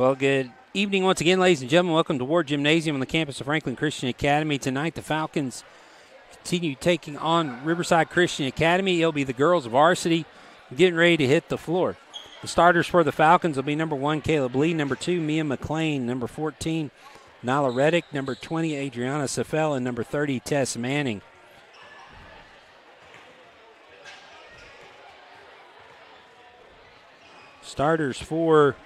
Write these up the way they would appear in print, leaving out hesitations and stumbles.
Well, good evening once again, ladies and gentlemen. Welcome to Ward Gymnasium on the campus of Franklin Christian Academy. Tonight, the Falcons continue taking on Riverside Christian Academy. It'll be the girls' varsity getting ready to hit the floor. The starters for the Falcons will be number 1, Caleb Lee, number 2, Mia McLean, number 14, Nyla Reddick, number 20, Adriana Safel, and number 30, Tess Manning. Starters for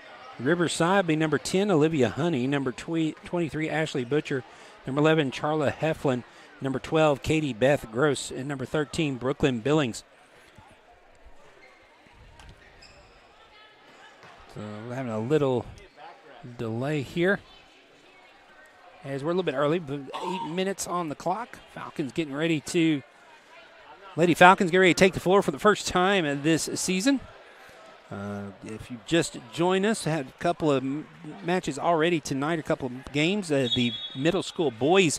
Riverside be number 10, Olivia Honey, number 23, Ashley Butcher, number 11, Charla Heflin, number 12, Katie Beth Gross, and number 13, Brooklyn Billings. So we're having a little delay here as we're a little bit early, but 8 minutes on the clock. Falcons getting ready to, Lady Falcons getting ready to take the floor for the first time this season. If you just joined us, had a couple of matches already tonight, a couple of games. The middle school boys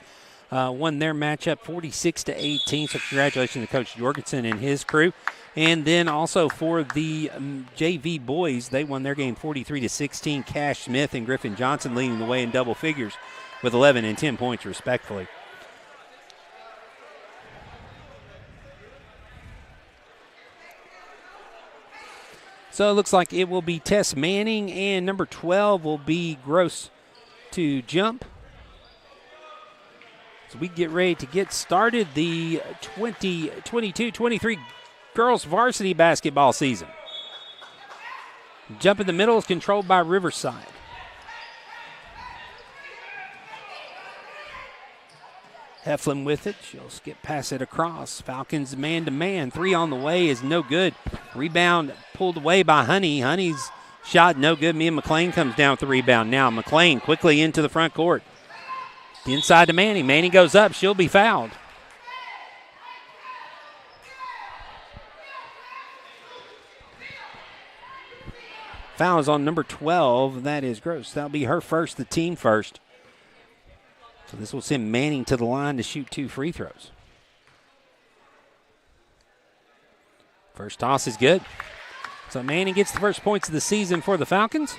won their matchup 46-18, so congratulations to Coach Jorgensen and his crew. And then also for the JV boys, they won their game 43-16. Cash Smith and Griffin Johnson leading the way in double figures with 11 and 10 points respectively. So it looks like it will be Tess Manning, and number 12 will be Gross to jump. So we get ready to get started the 2022-23 girls varsity basketball season. Jump in the middle is controlled by Riverside. Heflin with it. She'll skip past it across. Falcons man-to-man. 3 on the way is no good. Rebound pulled away by Honey. Honey's shot no good. Mia McLean comes down with the rebound. Now McLean quickly into the front court. Inside to Manning. Manning goes up. She'll be fouled. Foul is on number 12. That is Gross. That'll be her first, the team first. So this will send Manning to the line to shoot 2 free throws. First toss is good. So Manning gets the first points of the season for the Falcons.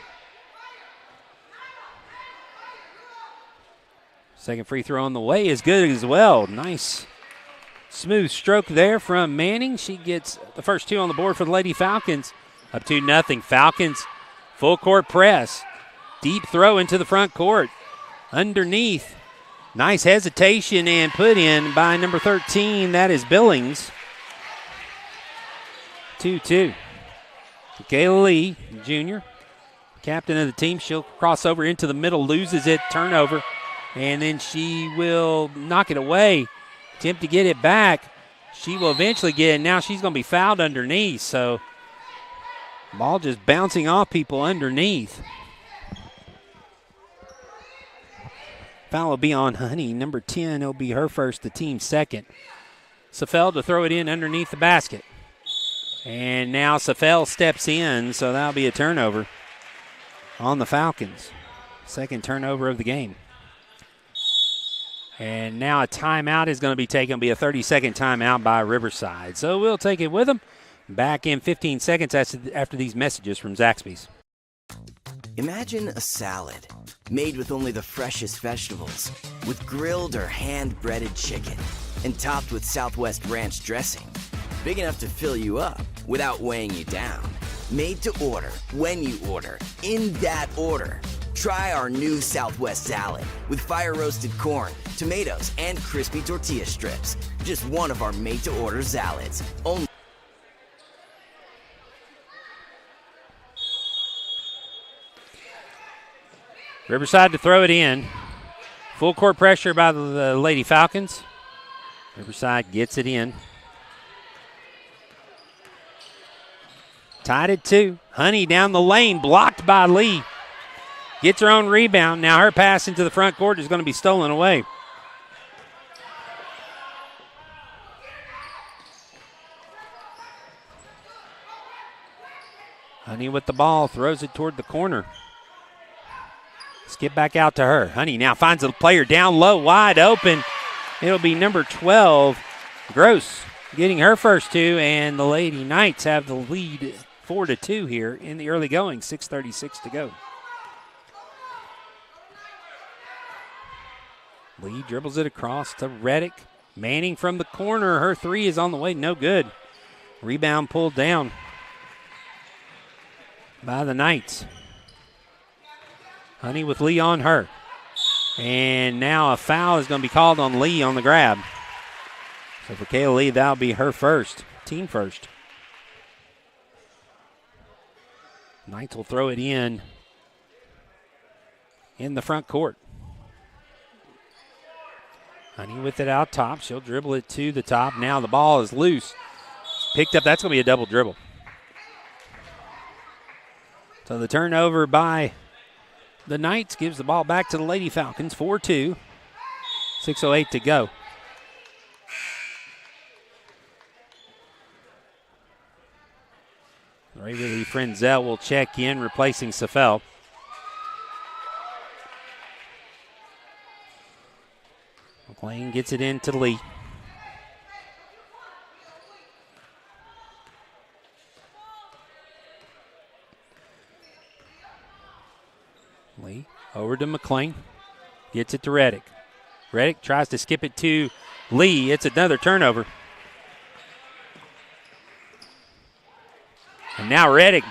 Second free throw on the way is good as well. Nice smooth stroke there from Manning. She gets the first 2 on the board for the Lady Falcons. Up 2-0. Falcons full court press. Deep throw into the front court. Underneath. Nice hesitation and put in by number 13. That is Billings. 2-2. Kayla Lee, junior, captain of the team. She'll cross over into the middle, loses it, turnover, and then she will knock it away. Attempt to get it back. She will eventually get it. Now she's going to be fouled underneath, so ball just bouncing off people underneath. Foul will be on Honey. Number 10, it'll be her first, the team second. Safel to throw it in underneath the basket. And now Safel steps in, so that'll be a turnover on the Falcons. Second turnover of the game. And now a timeout is going to be taken. It'll be a 30-second timeout by Riverside. So we'll take it with them. Back in 15 seconds after these messages from Zaxby's. Imagine a salad made with only the freshest vegetables, with grilled or hand-breaded chicken, and topped with Southwest Ranch dressing. Big enough to fill you up without weighing you down. Made to order, when you order, in that order. Try our new Southwest salad with fire-roasted corn, tomatoes, and crispy tortilla strips. Just one of our made-to-order salads. Only Riverside to throw it in. Full court pressure by the Lady Falcons. Riverside gets it in. Tied at 2. Honey down the lane, blocked by Lee. Gets her own rebound. Now her pass into the front court is going to be stolen away. Honey with the ball, throws it toward the corner. Skip back out to her. Honey now finds a player down low, wide open. It'll be number 12, Gross, getting her first 2, and the Lady Knights have the lead 4-2 here in the early going. 6:36 to go. Lee dribbles it across to Reddick. Manning from the corner. Her three is on the way. No good. Rebound pulled down by the Knights. Honey with Lee on her. And now a foul is going to be called on Lee on the grab. So for Kayla Lee, that'll be her first. Team first. Knights will throw it in the front court. Honey with it out top. She'll dribble it to the top. Now the ball is loose. Picked up. That's going to be a double dribble. So the turnover by the Knights gives the ball back to the Lady Falcons. 4-2. 6:08 to go. Raverly Frenzel will check in, replacing Safel. McLean gets it into Lee. Lee over to McLean. Gets it to Reddick. Reddick tries to skip it to Lee. It's another turnover. And now Reddick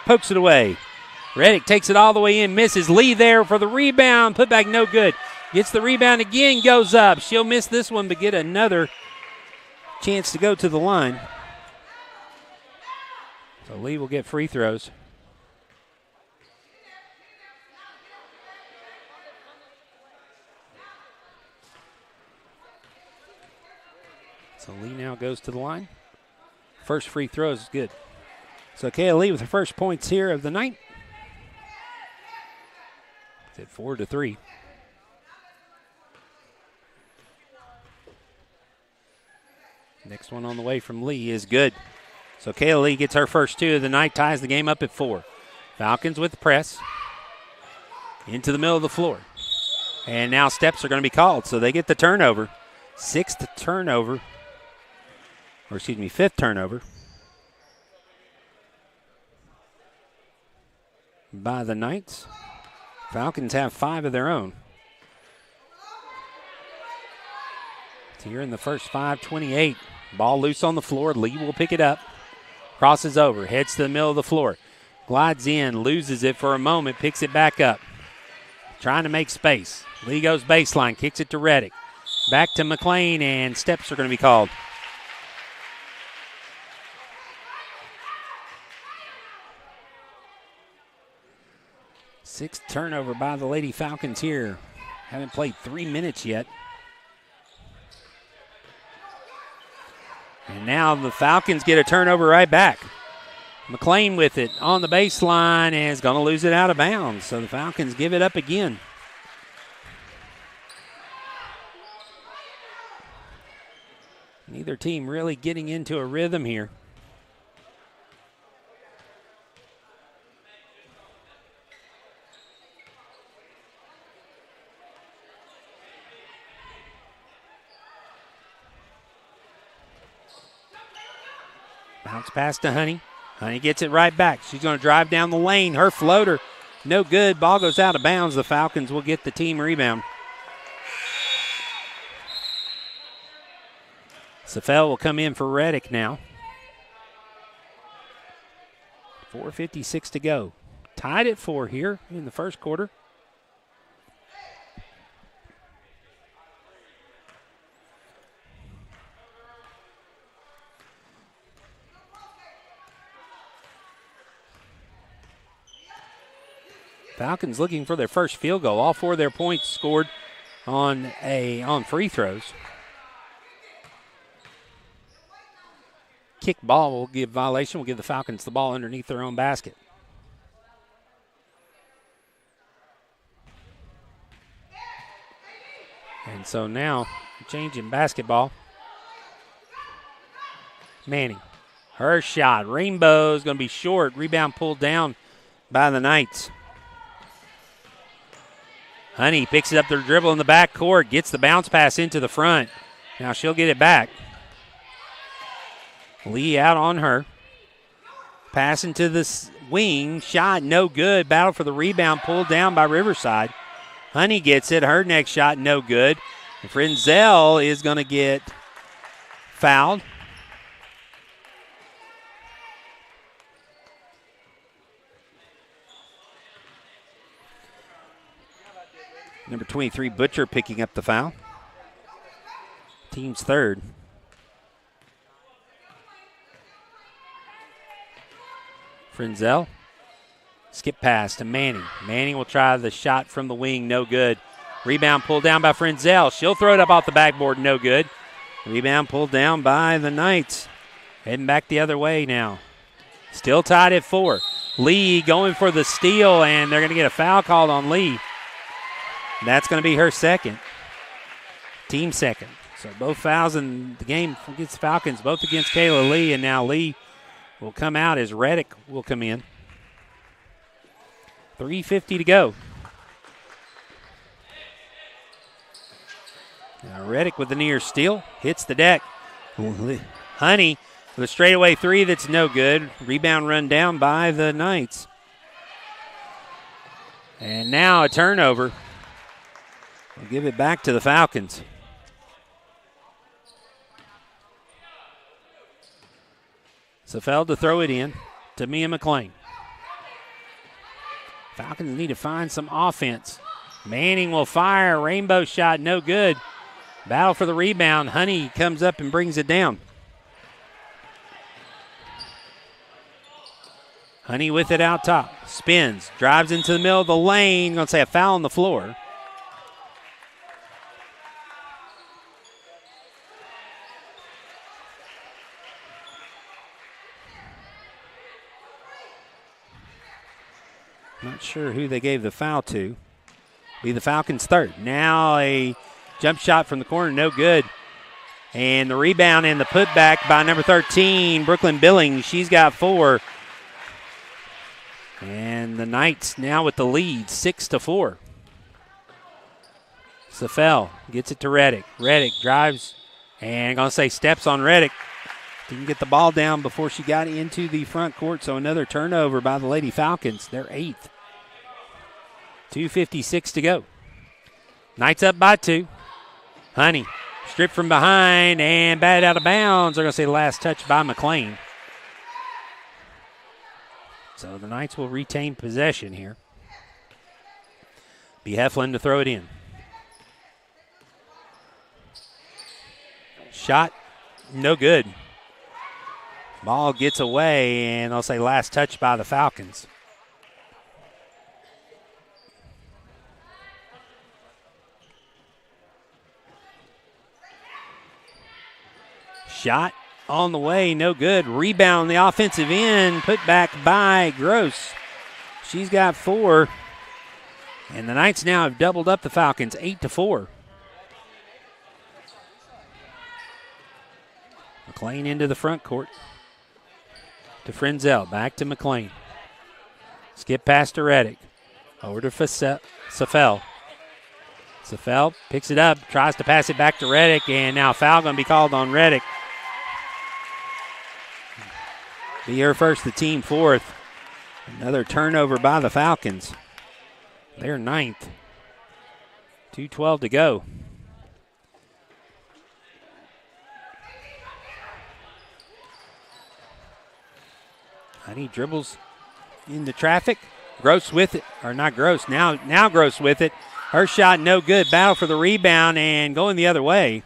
pokes it away. Reddick takes it all the way in, misses. Lee there for the rebound. Put back no good. Gets the rebound again, goes up. She'll miss this one, but get another chance to go to the line. So Lee will get free throws. So Lee now goes to the line. First free throw is good. So Kayla Lee with her first points here of the night. It's at 4-3. Next one on the way from Lee is good. So Kayla Lee gets her first two of the night, ties the game up at 4. Falcons with the press. Into the middle of the floor. And now steps are going to be called, so they get the turnover. Fifth turnover. By the Knights. Falcons have 5 of their own. So here in the first 5:28. Ball loose on the floor. Lee will pick it up. Crosses over. Heads to the middle of the floor. Glides in. Loses it for a moment. Picks it back up. Trying to make space. Lee goes baseline. Kicks it to Reddick. Back to McLean, and steps are going to be called. Sixth turnover by the Lady Falcons here. Haven't played 3 minutes yet. And now the Falcons get a turnover right back. McLean with it on the baseline and is going to lose it out of bounds. So the Falcons give it up again. Neither team really getting into a rhythm here. Bounce pass to Honey. Honey gets it right back. She's going to drive down the lane. Her floater, no good. Ball goes out of bounds. The Falcons will get the team rebound. Safel will come in for Reddick now. 4:56 to go. Tied at 4 here in the first quarter. Falcons looking for their first field goal. All 4 of their points scored on free throws. Kick ball will give violation. Will give the Falcons the ball underneath their own basket. And so now, change in basketball. Manning. Her shot. Rainbow is going to be short. Rebound pulled down by the Knights. Honey picks it up their dribble in the back court. Gets the bounce pass into the front. Now she'll get it back. Lee out on her. Passing to the wing. Shot no good. Battle for the rebound pulled down by Riverside. Honey gets it. Her next shot, no good. And Frenzel is going to get fouled. Number 23, Butcher, picking up the foul. Team's third. Frenzel. Skip pass to Manning. Manning will try the shot from the wing, no good. Rebound pulled down by Frenzel. She'll throw it up off the backboard, no good. Rebound pulled down by the Knights. Heading back the other way now. Still tied at 4. Lee going for the steal, and they're going to get a foul called on Lee. That's going to be her second. Team second. So both fouls in the game against the Falcons, both against Kayla Lee, and now Lee will come out as Reddick will come in. 3:50 to go. Now Reddick with the near steal, hits the deck. Honey with a straightaway 3 that's no good. Rebound run down by the Knights. And now a turnover. We'll give it back to the Falcons. Safeld to throw it in to Mia McLean. Falcons need to find some offense. Manning will fire. Rainbow shot, no good. Battle for the rebound. Honey comes up and brings it down. Honey with it out top. Spins. Drives into the middle of the lane. Going to say a foul on the floor. Not sure who they gave the foul to. Be the Falcons' third. Now a jump shot from the corner, no good. And the rebound and the putback by number 13, Brooklyn Billings. She's got 4. And the Knights now with the lead, 6-4. Safel gets it to Reddick. Reddick drives and going to say steps on Reddick. Didn't get the ball down before she got into the front court, so another turnover by the Lady Falcons. They're 8th. 2:56 to go. Knights up by 2. Honey stripped from behind and batted out of bounds. They're going to say last touch by McLean. So the Knights will retain possession here. Be Heflin to throw it in. Shot, no good. Ball gets away, and they'll say last touch by the Falcons. Shot on the way, no good. Rebound on the offensive end, put back by Gross. She's got 4. And the Knights now have doubled up the Falcons, 8-4. McLean into the front court. To Frenzel, back to McLean. Skip past to Reddick. Over to Safel. Safel picks it up, tries to pass it back to Reddick, and now foul going to be called on Reddick. Be her first, the team 4th. Another turnover by the Falcons. They're 9th. 2:12 to go. Honey dribbles into traffic. Gross with it, or not Gross, now Gross with it. Her shot no good. Battle for the rebound and going the other way.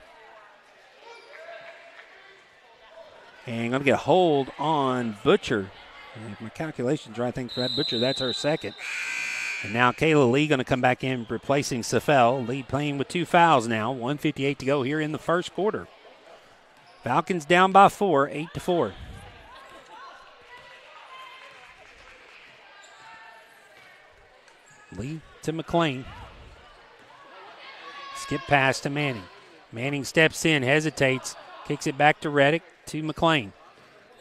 And going to get a hold on Butcher. If my calculations are, I think for that Butcher, that's her second. And now Kayla Lee going to come back in replacing Safel. Lee playing with 2 fouls now. 1:58 to go here in the first quarter. Falcons down by 4, 8-4. Lee to McLean. Skip pass to Manning. Manning steps in, hesitates, kicks it back to Reddick, to McLean.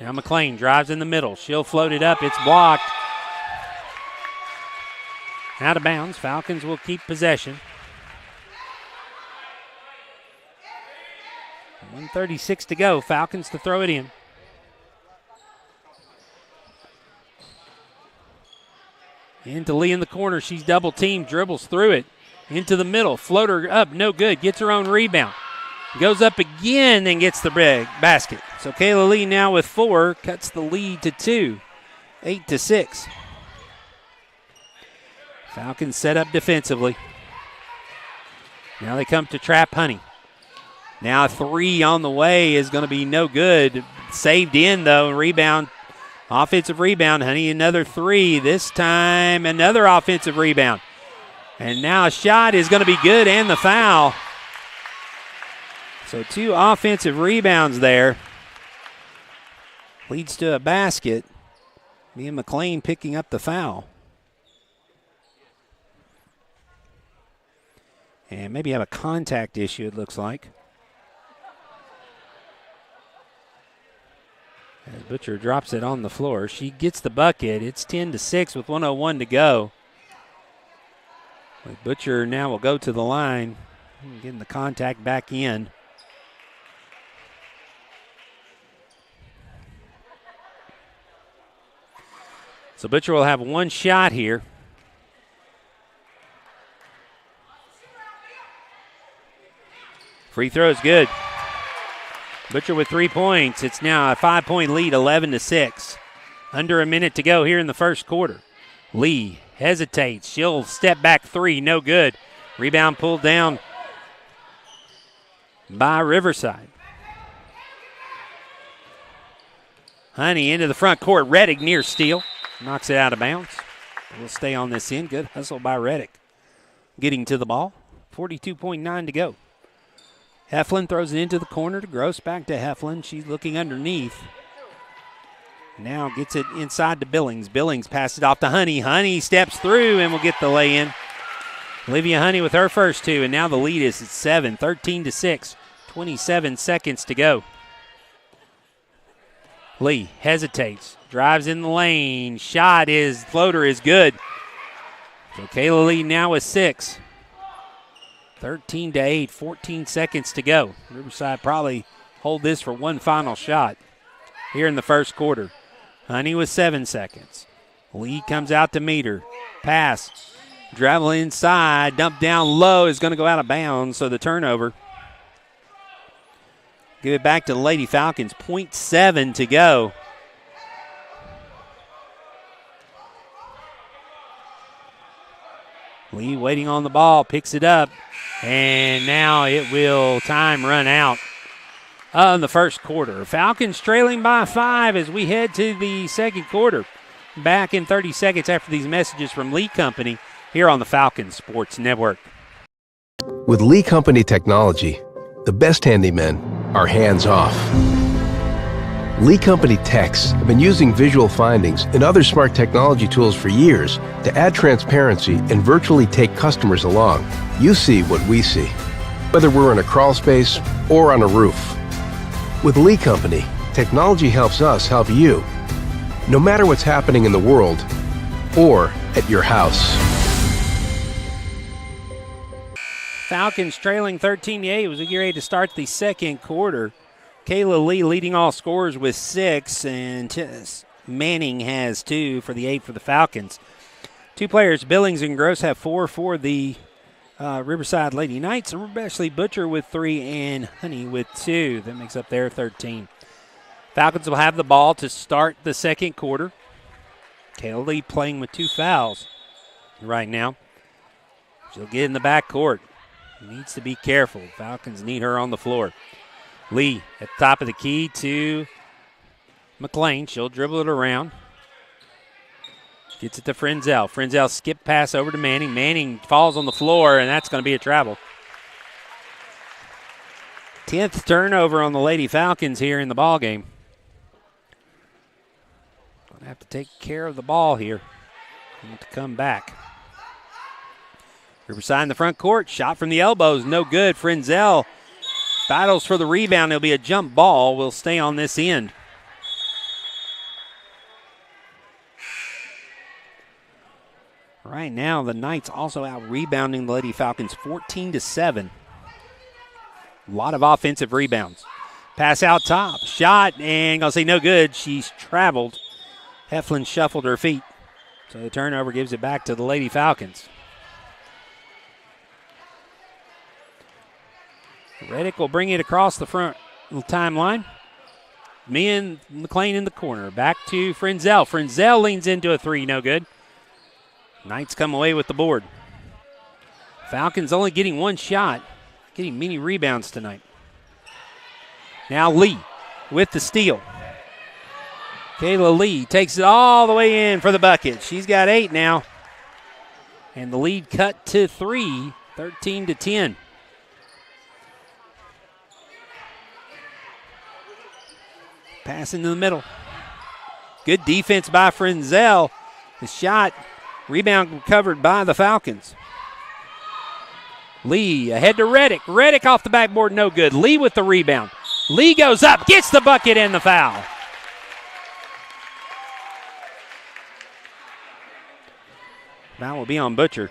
Now McLean drives in the middle. She'll float it up. It's blocked. Out of bounds. Falcons will keep possession. 1:36 to go. Falcons to throw it in. Into Lee in the corner. She's double teamed, dribbles through it, into the middle. Floater up, no good. Gets her own rebound. Goes up again and gets the basket. So Kayla Lee now with 4, cuts the lead to 2, 8-6. Falcons set up defensively. Now they come to trap Honey. Now a 3 on the way is going to be no good. Saved in, though. Rebound. Offensive rebound. Honey, another 3. This time, another offensive rebound. And now a shot is going to be good and the foul. So 2 offensive rebounds there. Leads to a basket. Mia McLean picking up the foul. And maybe have a contact issue, it looks like. As Butcher drops it on the floor. She gets the bucket. It's 10-6 with 1:01 to go. Butcher now will go to the line. Getting the contact back in. So Butcher will have 1 shot here. Free throw is good. Butcher with 3 points. It's now a 5-point lead, 11-6. Under a minute to go here in the first quarter. Lee hesitates. She'll step back 3, no good. Rebound pulled down by Riverside. Honey into the front court. Reddick near steal. Knocks it out of bounds. We'll stay on this end. Good hustle by Reddick. Getting to the ball. 42.9 to go. Heflin throws it into the corner to Gross. Back to Heflin. She's looking underneath. Now gets it inside to Billings. Billings passes it off to Honey. Honey steps through and will get the lay-in. Olivia Honey with her first 2, and now the lead is at 7, 13-6. 27 seconds to go. Lee hesitates. Drives in the lane. Floater is good. So Kayla Lee now with 6. 13-8, 14 seconds to go. Riverside probably hold this for one final shot here in the first quarter. Honey with 7 seconds. Lee comes out to meet her. Pass. Travel inside. Dump down low is going to go out of bounds, so the turnover. Give it back to the Lady Falcons. 0.7 to go. Lee waiting on the ball, picks it up, and now it will time run out in the first quarter. Falcons trailing by 5 as we head to the second quarter. Back in 30 seconds after these messages from Lee Company here on the Falcons Sports Network. With Lee Company technology, the best handymen are hands-off. Lee Company techs have been using visual findings and other smart technology tools for years to add transparency and virtually take customers along. You see what we see, whether we're in a crawl space or on a roof. With Lee Company, technology helps us help you, no matter what's happening in the world or at your house. Falcons trailing 13-8 was getting ready to start the second quarter. Kayla Lee leading all scorers with 6, and Manning has 2 for the 8 for the Falcons. 2 players, Billings and Gross, have 4 for the Riverside Lady Knights, and Ashley Butcher with 3 and Honey with 2. That makes up their 13. Falcons will have the ball to start the second quarter. Kayla Lee playing with 2 fouls right now. She'll get in the backcourt. Needs to be careful. Falcons need her on the floor. Lee at the top of the key to McLean. She'll dribble it around. Gets it to Frenzel. Frenzel skip pass over to Manning. Manning falls on the floor, and that's going to be a travel. 10th turnover on the Lady Falcons here in the ballgame. Going to have to take care of the ball here. Want to come back. Riverside in the front court. Shot from the elbows. No good. Frenzel battles for the rebound. It'll be a jump ball. Will stay on this end. Right now, the Knights also out rebounding the Lady Falcons 14-7. A lot of offensive rebounds. Pass out top. Shot, and going to say no good. She's traveled. Heflin shuffled her feet. So the turnover gives it back to the Lady Falcons. Reddick will bring it across the front timeline. Me and McLean in the corner. Back to Frenzel. Frenzel leans into a three, no good. Knights come away with the board. Falcons only getting one shot, getting many rebounds tonight. Now Lee with the steal. Kayla Lee takes it all the way in for the bucket. She's got 8 now. And the lead cut to 3, 13-10. Pass into the middle. Good defense by Frenzel. The shot, rebound recovered by the Falcons. Lee ahead to Reddick. Reddick off the backboard, no good. Lee with the rebound. Lee goes up, gets the bucket and the foul. Foul will be on Butcher.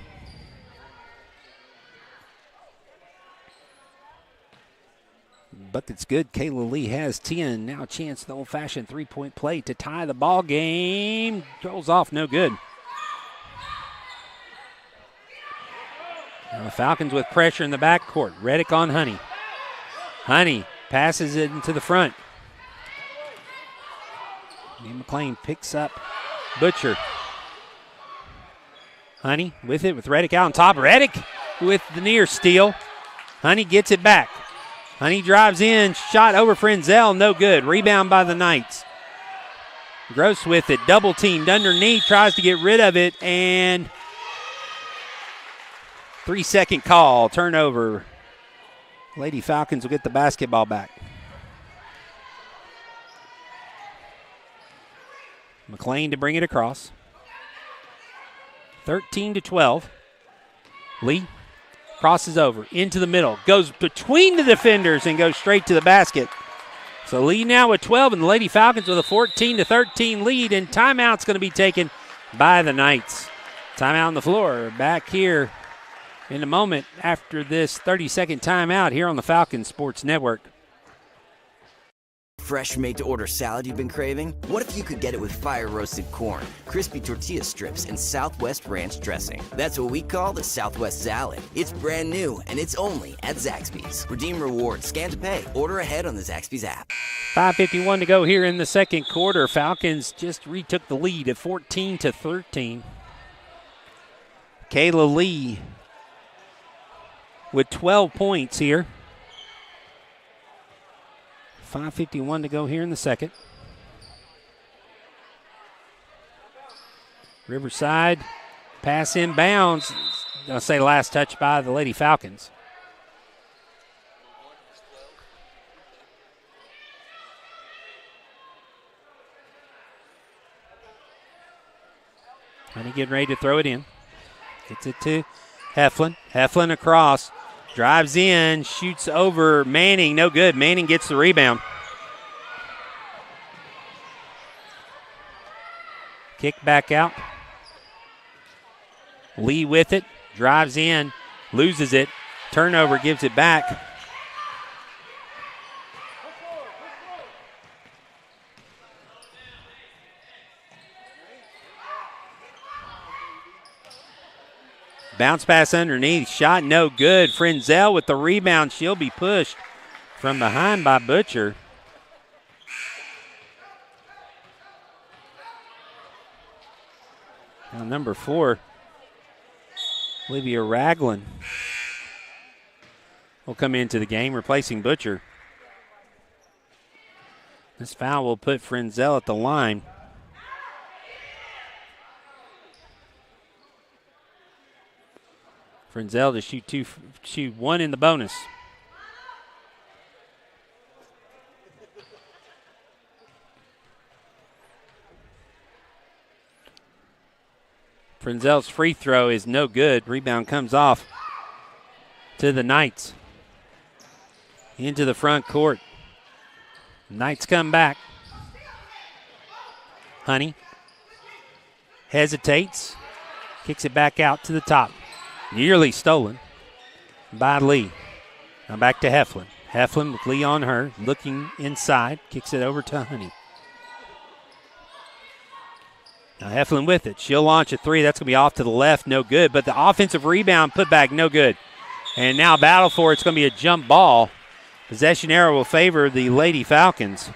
Bucket's good. Kayla Lee has 10. Now a chance, the old-fashioned three-point play to tie the ball game. Rolls off, no good. Now the Falcons with pressure in the backcourt. Reddick on Honey. Honey passes it into the front. Lee McLean picks up Butcher. Honey with it with Reddick out on top. Reddick with the near steal. Honey gets it back. Honey drives in, shot over Frenzel, no good. Rebound by the Knights. Gross with it, double teamed underneath, tries to get rid of it, and 3-second call, turnover. Lady Falcons will get the basketball back. McLean to bring it across. 13-12. Lee crosses over into the middle, goes between the defenders and goes straight to the basket. So Lee now with 12 and the Lady Falcons with a 14-13 lead, and timeout's going to be taken by the Knights. Timeout on the floor. Back here in a moment after this 30-second timeout here on the Falcons Sports Network. Fresh made-to-order salad you've been craving? What if you could get it with fire-roasted corn, crispy tortilla strips, and Southwest Ranch dressing? That's what we call the Southwest Salad. It's brand new, and it's only at Zaxby's. Redeem rewards, scan to pay, order ahead on the Zaxby's app. 5:51 to go here in the second quarter. Falcons just retook the lead at 14-13. Kayla Lee with 12 points here. 5:51 to go here in the second. Riverside pass inbounds. I'll say last touch by the Lady Falcons. Honey getting ready to throw it in. Gets it to Heflin. Heflin across. Drives in, shoots over Manning, no good. Manning gets the rebound. Kick back out. Lee with it, drives in, loses it. Turnover, gives it back. Bounce pass underneath, shot no good. Frenzel with the rebound. She'll be pushed from behind by Butcher. Now number 4, Olivia Ragland will come into the game, replacing Butcher. This foul will put Frenzel at the line. Frenzel to shoot one in the bonus. Frenzel's free throw is no good. Rebound comes off to the Knights. Into the front court. Knights come back. Honey hesitates. Kicks it back out to the top. Nearly stolen by Lee. Now back to Heflin. Heflin with Lee on her, looking inside. Kicks it over to Honey. Now Heflin with it. She'll launch a three. That's going to be off to the left. No good. But the offensive rebound put back, no good. And now battle for it's going to be a jump ball. Possession arrow will favor the Lady Falcons.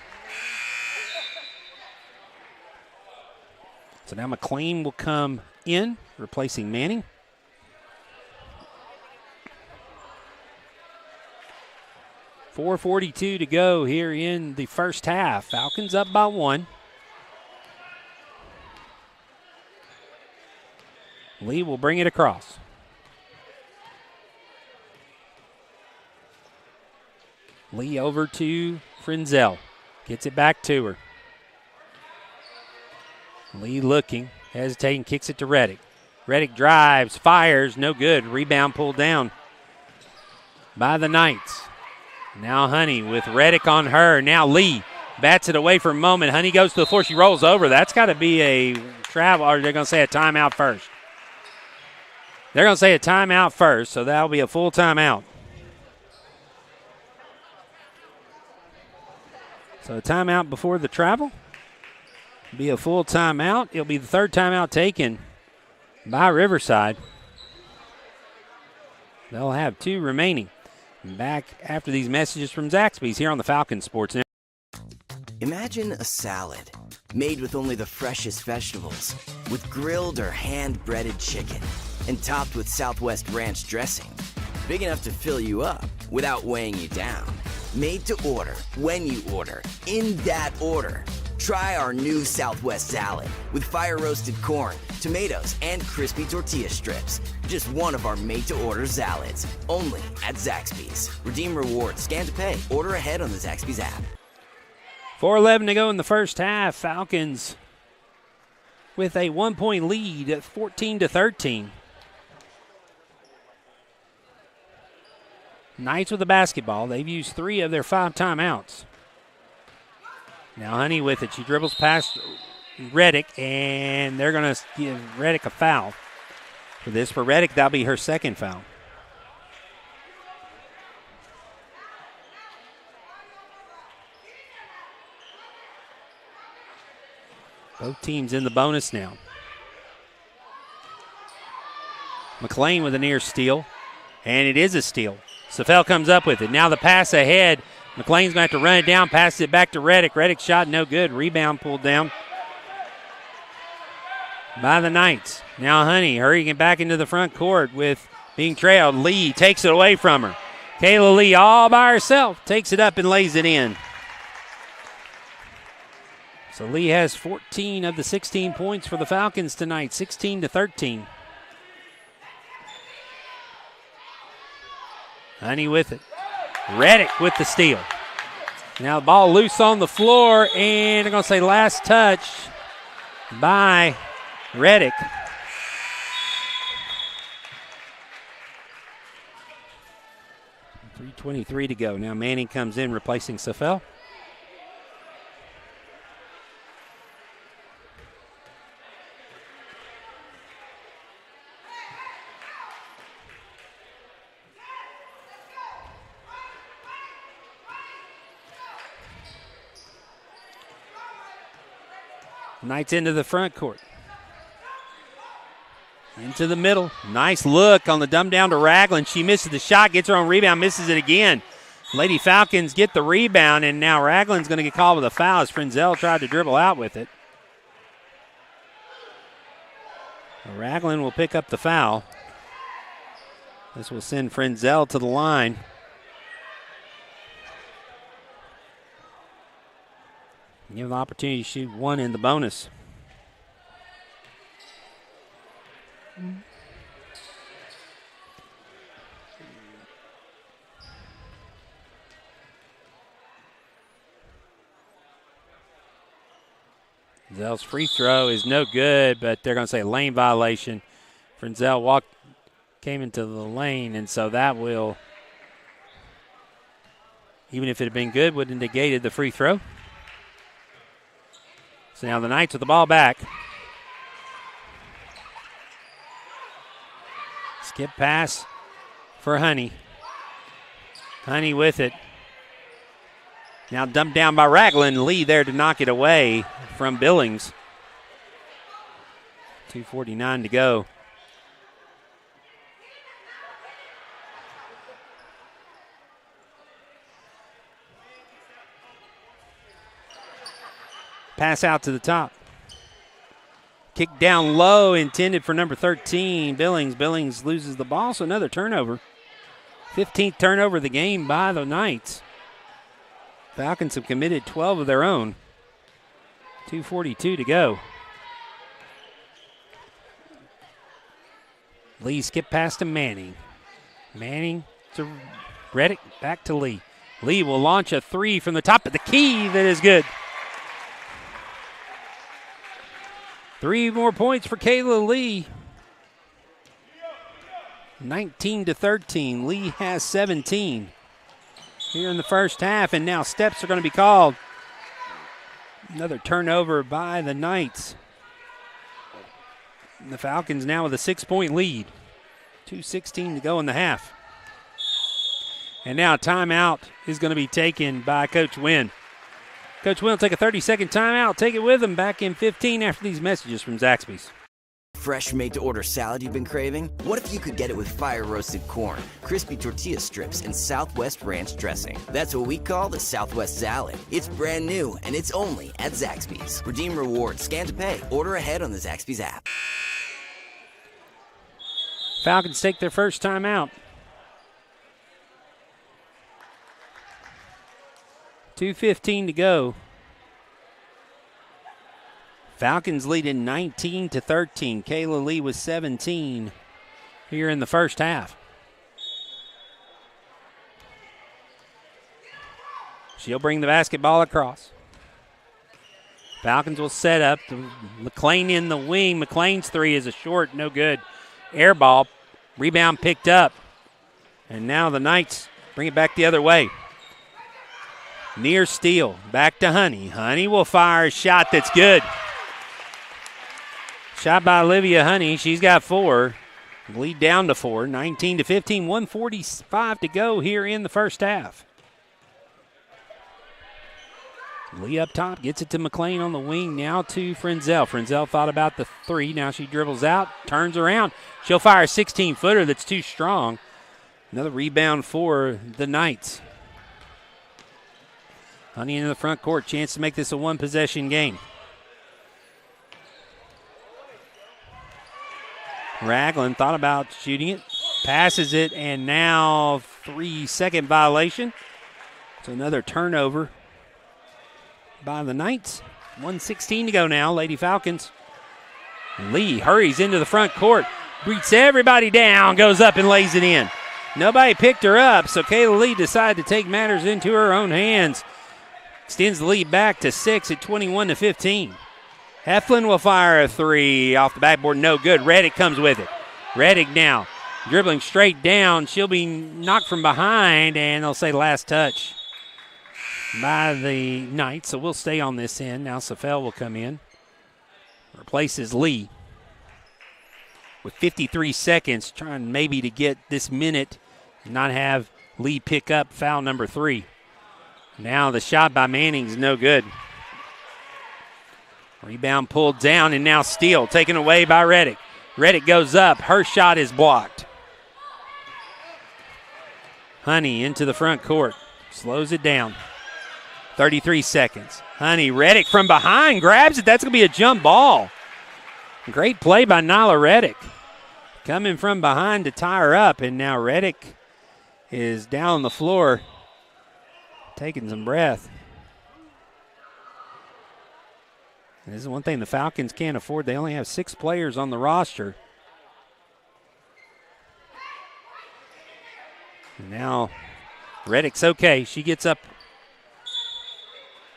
So now McLean will come in, replacing Manning. .442 to go here in the first half. Falcons up by 1. Lee will bring it across. Lee over to Frenzel. Gets it back to her. Lee looking, hesitating, kicks it to Reddick. Reddick drives, fires, no good. Rebound pulled down by the Knights. Now Honey with Reddick on her. Now Lee bats it away for a moment. Honey goes to the floor. She rolls over. That's got to be a travel, or they're going to say a timeout first. They're going to say a timeout first, so that'll be a full timeout. So a timeout before the travel. Be a full timeout. It'll be the third timeout taken by Riverside. They'll have 2 remaining. Back after these messages from Zaxby's here on the Falcon Sports Network. Imagine a salad made with only the freshest vegetables, with grilled or hand-breaded chicken, and topped with Southwest Ranch dressing. Big enough to fill you up without weighing you down. Made to order, when you order, in that order. Try our new Southwest salad with fire-roasted corn, tomatoes, and crispy tortilla strips. Just one of our made-to-order salads, only at Zaxby's. Redeem rewards, scan to pay, order ahead on the Zaxby's app. 4:11 to go in the first half. Falcons with a 1-point lead at 14-13. Knights with the basketball. They've used 3 of their 5 timeouts. Now Honey with it. She dribbles past Reddick, and they're going to give Reddick a foul. For this, for Reddick, that'll be her second foul. Both teams in the bonus now. McLean with a near steal, and it is a steal. Safel comes up with it. Now the pass ahead. McLean's going to have to run it down, passes it back to Reddick. Reddick shot no good. Rebound pulled down by the Knights. Now Honey hurrying it back into the front court with being trailed. Lee takes it away from her. Kayla Lee all by herself takes it up and lays it in. So Lee has 14 of the 16 points for the Falcons tonight, 16-13. Honey with it. Reddick with the steal. Now the ball loose on the floor, and they're going to say last touch by Reddick. .323 to go. Now Manning comes in replacing Safel. Knights into the front court. Into the middle. Nice look on the dumb down to Ragland. She misses the shot, gets her own rebound, misses it again. Lady Falcons get the rebound, and now Ragland's going to get called with a foul as Frenzel tried to dribble out with it. Ragland will pick up the foul. This will send Frenzel to the line. Give them the opportunity to shoot 1 in the bonus. Frenzel's free throw is no good, but they're going to say lane violation. Frenzel came into the lane, and so that will, even if it had been good, would have negated the free throw. So now the Knights with the ball back. Skip pass for Honey. Honey with it. Now dumped down by Ragland. Lee there to knock it away from Billings. 2:49 to go. Pass out to the top. Kick down low, intended for number 13, Billings. Billings loses the ball, so another turnover. 15th turnover of the game by the Knights. Falcons have committed 12 of their own. 2:42 to go. Lee skip past to Manning. Manning to Reddick, back to Lee. Lee will launch a three from the top of the key that is good. 3 more points for Kayla Lee. 19-13. Lee has 17 here in the first half, and now steps are going to be called. Another turnover by the Knights. And the Falcons now with a 6-point lead. 2:16 to go in the half. And now timeout is going to be taken by Coach Wynn. Coach Wynn will take a 30-second timeout. Take it with him back in 15 after these messages from Zaxby's. Fresh made-to-order salad you've been craving? What if you could get it with fire-roasted corn, crispy tortilla strips, and Southwest ranch dressing? That's what we call the Southwest Salad. It's brand new, and it's only at Zaxby's. Redeem rewards, scan to pay, order ahead on the Zaxby's app. Falcons take their first timeout. 2:15 to go. Falcons leading 19-13. Kayla Lee with 17 here in the first half. She'll bring the basketball across. Falcons will set up. McLean in the wing. McLean's three is a short, no good. Air ball. Rebound picked up. And now the Knights bring it back the other way. Near steal. Back to Honey. Honey will fire a shot that's good. Shot by Olivia Honey. She's got 4. Lead down to 4. 19-15. 1:45 to go here in the first half. Lee up top. Gets it to McLean on the wing. Now to Frenzel. Frenzel thought about the 3. Now she dribbles out. Turns around. She'll fire a 16-footer that's too strong. Another rebound for the Knights. Honey into the front court. Chance to make this a one-possession game. Ragland thought about shooting it. Passes it, and now 3-second violation. So another turnover by the Knights. 1:16 to go now, Lady Falcons. Lee hurries into the front court. Beats everybody down. Goes up and lays it in. Nobody picked her up, so Kayla Lee decided to take matters into her own hands. Extends the lead back to 6 at 21-15. Heflin will fire a 3 off the backboard. No good. Reddick comes with it. Reddick now dribbling straight down. She'll be knocked from behind, and they'll say last touch by the Knights. So we'll stay on this end. Now Safel will come in. Replaces Lee. With 53 seconds, trying maybe to get this minute and not have Lee pick up foul number 3. Now the shot by Manning's no good. Rebound pulled down, and now steal taken away by Reddick. Reddick goes up. Her shot is blocked. Honey into the front court. Slows it down. 33 seconds. Honey, Reddick from behind grabs it. That's going to be a jump ball. Great play by Nyla Reddick. Coming from behind to tie her up, and now Reddick is down on the floor taking some breath. This is one thing the Falcons can't afford. They only have 6 players on the roster. And now Reddick's okay. She gets up.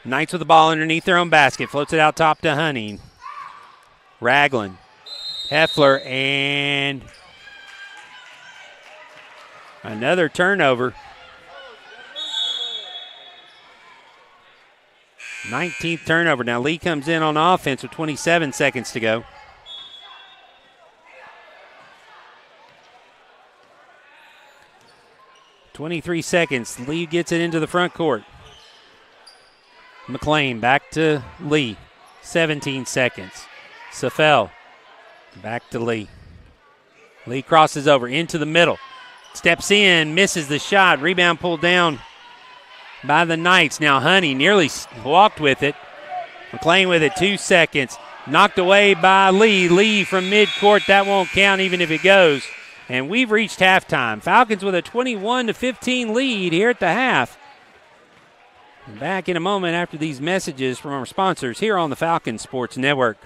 Knights with the ball underneath their own basket. Floats it out top to Honey. Ragland. Heffler, and another turnover. 19th turnover. Now Lee comes in on offense with 27 seconds to go. .23 seconds. Lee gets it into the front court. McLean back to Lee. 17 seconds. Safel back to Lee. Lee crosses over into the middle. Steps in, misses the shot. Rebound pulled down by the Knights. Now Honey nearly walked with it. McLean with it, 2 seconds. Knocked away by Lee. Lee from midcourt. That won't count even if it goes. And we've reached halftime. Falcons with a 21-15 lead here at the half. Back in a moment after these messages from our sponsors here on the Falcons Sports Network.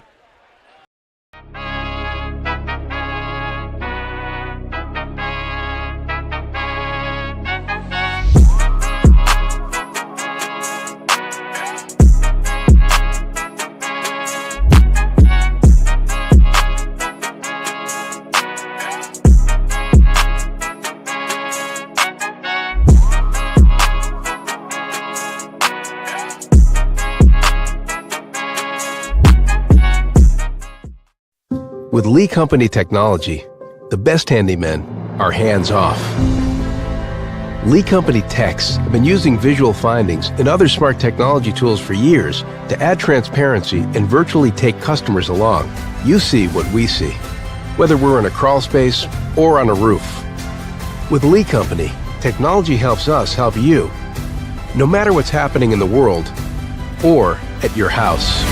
With Lee Company technology, the best handymen are hands-off. Lee Company techs have been using visual findings and other smart technology tools for years to add transparency and virtually take customers along. You see what we see, whether we're in a crawl space or on a roof. With Lee Company, technology helps us help you, no matter what's happening in the world or at your house.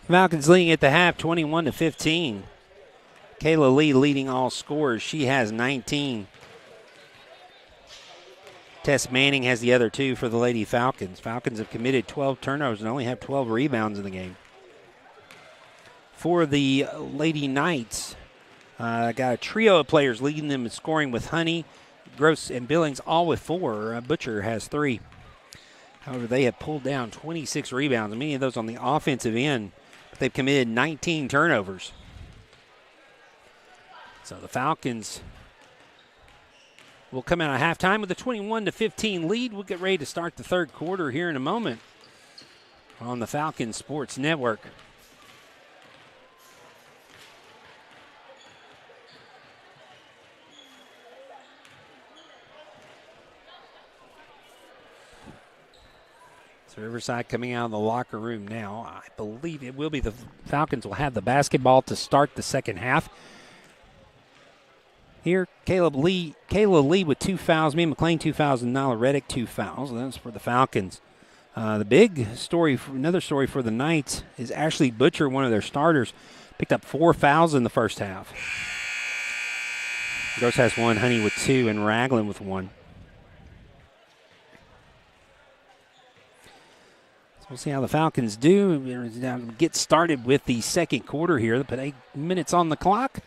Falcons leading at the half, 21-15. Kayla Lee leading all scorers. She has 19. Tess Manning has the other 2 for the Lady Falcons. Falcons have committed 12 turnovers and only have 12 rebounds in the game. For the Lady Knights, got a trio of players leading them in scoring with Honey, Gross, and Billings, all with 4. Butcher has 3. However, they have pulled down 26 rebounds, many of those on the offensive end, but they've committed 19 turnovers. So the Falcons will come out at halftime with a 21-15 lead. We'll get ready to start the third quarter here in a moment on the Falcons Sports Network. So Riverside coming out of the locker room now. I believe it will be the Falcons will have the basketball to start the second half. Here, Kayla Lee with 2 fouls. Me and McLean 2 fouls, and Nyla Reddick 2 fouls. That's for the Falcons. The big story, another story for the Knights, is Ashley Butcher, one of their starters, picked up 4 fouls in the first half. Gross has 1, Honey with 2, and Raglan with 1. So we'll see how the Falcons do. We'll get started with the second quarter here. They put 8 minutes on the clock.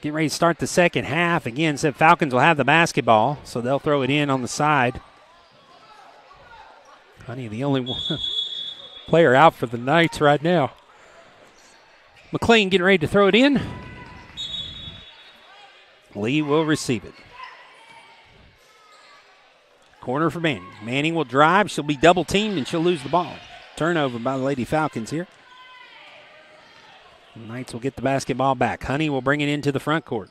Get ready to start the second half. Again, said Falcons will have the basketball, so they'll throw it in on the side. Honey, the only one player out for the Knights right now. McLean getting ready to throw it in. Lee will receive it. Corner for Manning. Manning will drive. She'll be double teamed and she'll lose the ball. Turnover by the Lady Falcons here. The Knights will get the basketball back. Honey will bring it into the front court.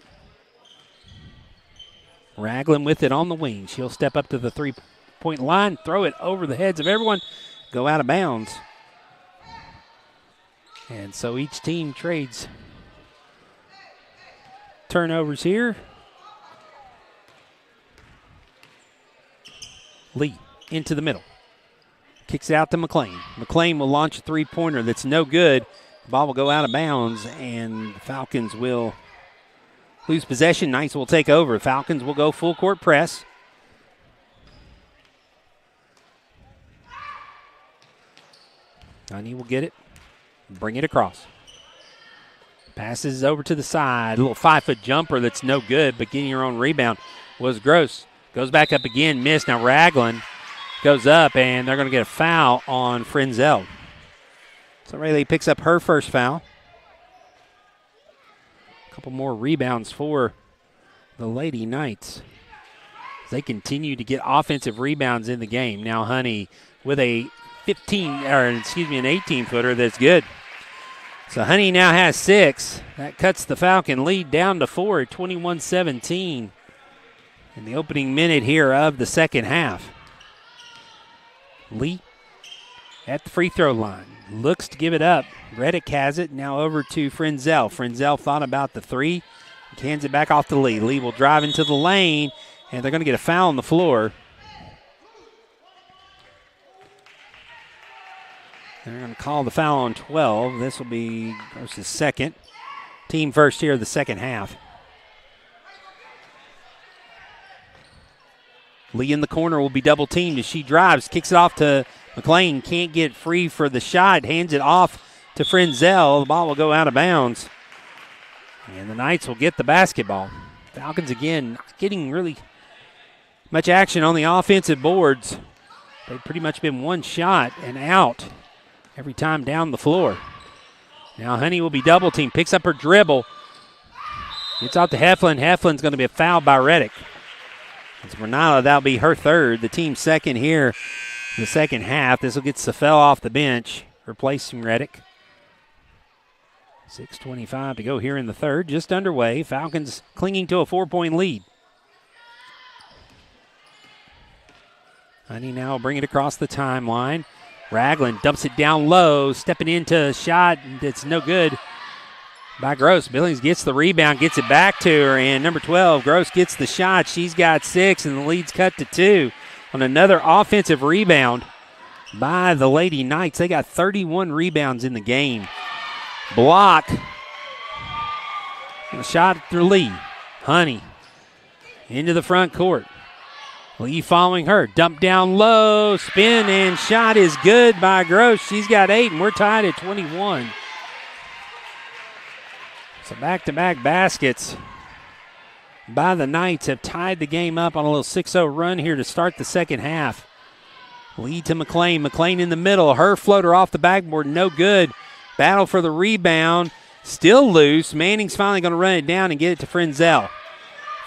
Raglan with it on the wing. She'll step up to the three-point line, throw it over the heads of everyone, go out of bounds. And so each team trades turnovers here. Lee into the middle. Kicks it out to McLean. McLean will launch a three-pointer that's no good. The ball will go out of bounds, and the Falcons will lose possession. Knights will take over. Falcons will go full court press. Honey will get it, bring it across. Passes over to the side. A little 5-foot jumper that's no good, but getting her own rebound was Gross. Goes back up again, missed. Now Raglan goes up, and they're going to get a foul on Frenzel. So Rayleigh picks up her first foul. A couple more rebounds for the Lady Knights. They continue to get offensive rebounds in the game. Now Honey with an 18-footer that's good. So Honey now has 6. That cuts the Falcon lead down to 4 at 21-17 in the opening minute here of the second half. Lee at the free throw line. Looks to give it up. Reddick has it. Now over to Frenzel. Frenzel thought about the 3. Hands it back off to Lee. Lee will drive into the lane, and they're going to get a foul on the floor. They're going to call the foul on 12. This will be Gross's second. Team first here of the second half. Lee in the corner will be double teamed as she drives. Kicks it off to McLean. Can't get free for the shot. Hands it off to Frenzel. The ball will go out of bounds. And the Knights will get the basketball. Falcons again not getting really much action on the offensive boards. They've pretty much been one shot and out every time down the floor. Now Honey will be double teamed. Picks up her dribble. Gets out to Heflin. Heflin's going to be fouled by Reddick. It's Renata, that'll be her third. The team second here in the second half. This will get Safel off the bench, replacing Reddick. 6:25 to go here in the third. Just underway. Falcons clinging to a 4-point lead. Honey now will bring it across the timeline. Raglan dumps it down low, stepping into a shot that's no good by Gross. Billings gets the rebound, gets it back to her, and number 12, Gross gets the shot. She's got 6, and the lead's cut to 2 on another offensive rebound by the Lady Knights. They got 31 rebounds in the game. Block. A shot through Lee. Honey into the front court. Lee following her. Dump down low. Spin and shot is good by Gross. She's got 8, and we're tied at 21. So back-to-back baskets by the Knights have tied the game up on a little 6-0 run here to start the second half. Lead to McLean. McLean in the middle. Her floater off the backboard. No good. Battle for the rebound. Still loose. Manning's finally going to run it down and get it to Frenzel.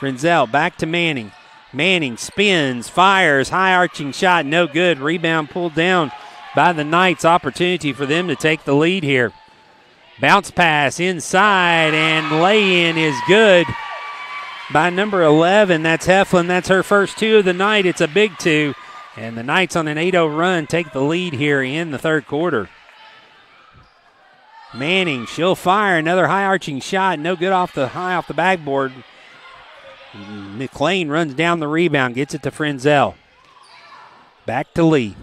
Frenzel back to Manning. Manning spins, fires, high arching shot, no good. Rebound pulled down by the Knights. Opportunity for them to take the lead here. Bounce pass inside, and lay-in is good by number 11. That's Heflin. That's her first 2 of the night. It's a big 2. And the Knights on an 8-0 run take the lead here in the third quarter. Manning, she'll fire another high arching shot. No good off the backboard. McLean runs down the rebound, gets it to Frenzel. Back to Lee.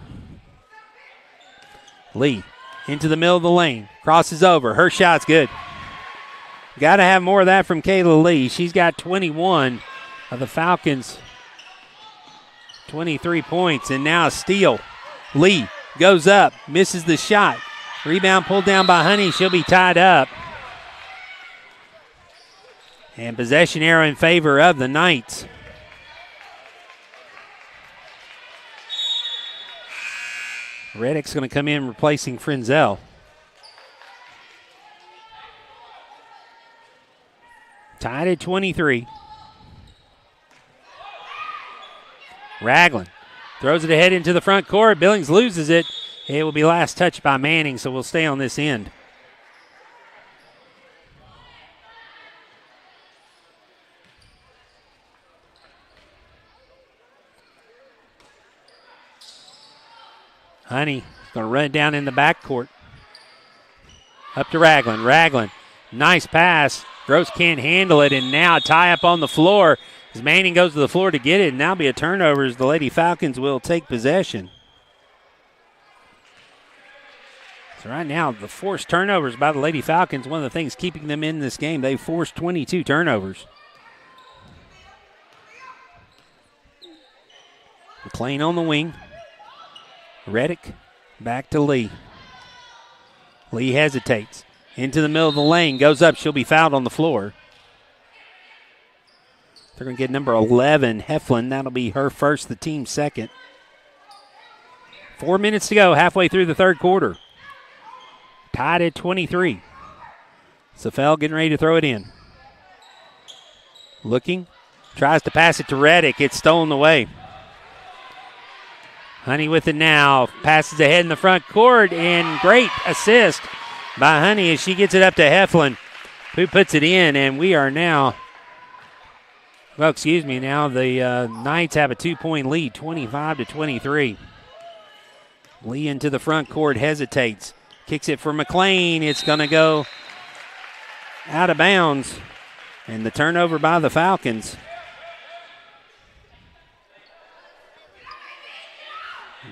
Lee into the middle of the lane. Crosses over. Her shot's good. Got to have more of that from Kayla Lee. She's got 21 of the Falcons. 23 points, and now a steal. Lee goes up, misses the shot. Rebound pulled down by Honey. She'll be tied up. And possession arrow in favor of the Knights. Reddick's going to come in replacing Frenzel. Tied at 23. Ragland throws it ahead into the front court. Billings loses it. It will be last touched by Manning, so we'll stay on this end. Honey going to run it down in the backcourt. Up to Ragland. Ragland, nice pass. Gross can't handle it, and now a tie up on the floor as Manning goes to the floor to get it, and now be a turnover as the Lady Falcons will take possession. So right now, the forced turnovers by the Lady Falcons, one of the things keeping them in this game. They've forced 22 turnovers. McLean on the wing. Reddick back to Lee. Lee hesitates. Into the middle of the lane. Goes up. She'll be fouled on the floor. They're going to get number 11, Heflin. That'll be her first, the team's second. 4 minutes to go, halfway through the third quarter. Tied at 23. Safel getting ready to throw it in. Looking. Tries to pass it to Reddick. It's stolen away. Honey with it now. Passes ahead in the front court, and great assist by Honey as she gets it up to Heflin, who puts it in, and we are now, now the Knights have a 2-point lead, 25-23. Lee into the front court, hesitates. Kicks it for McLean. It's going to go out of bounds, and the turnover by the Falcons.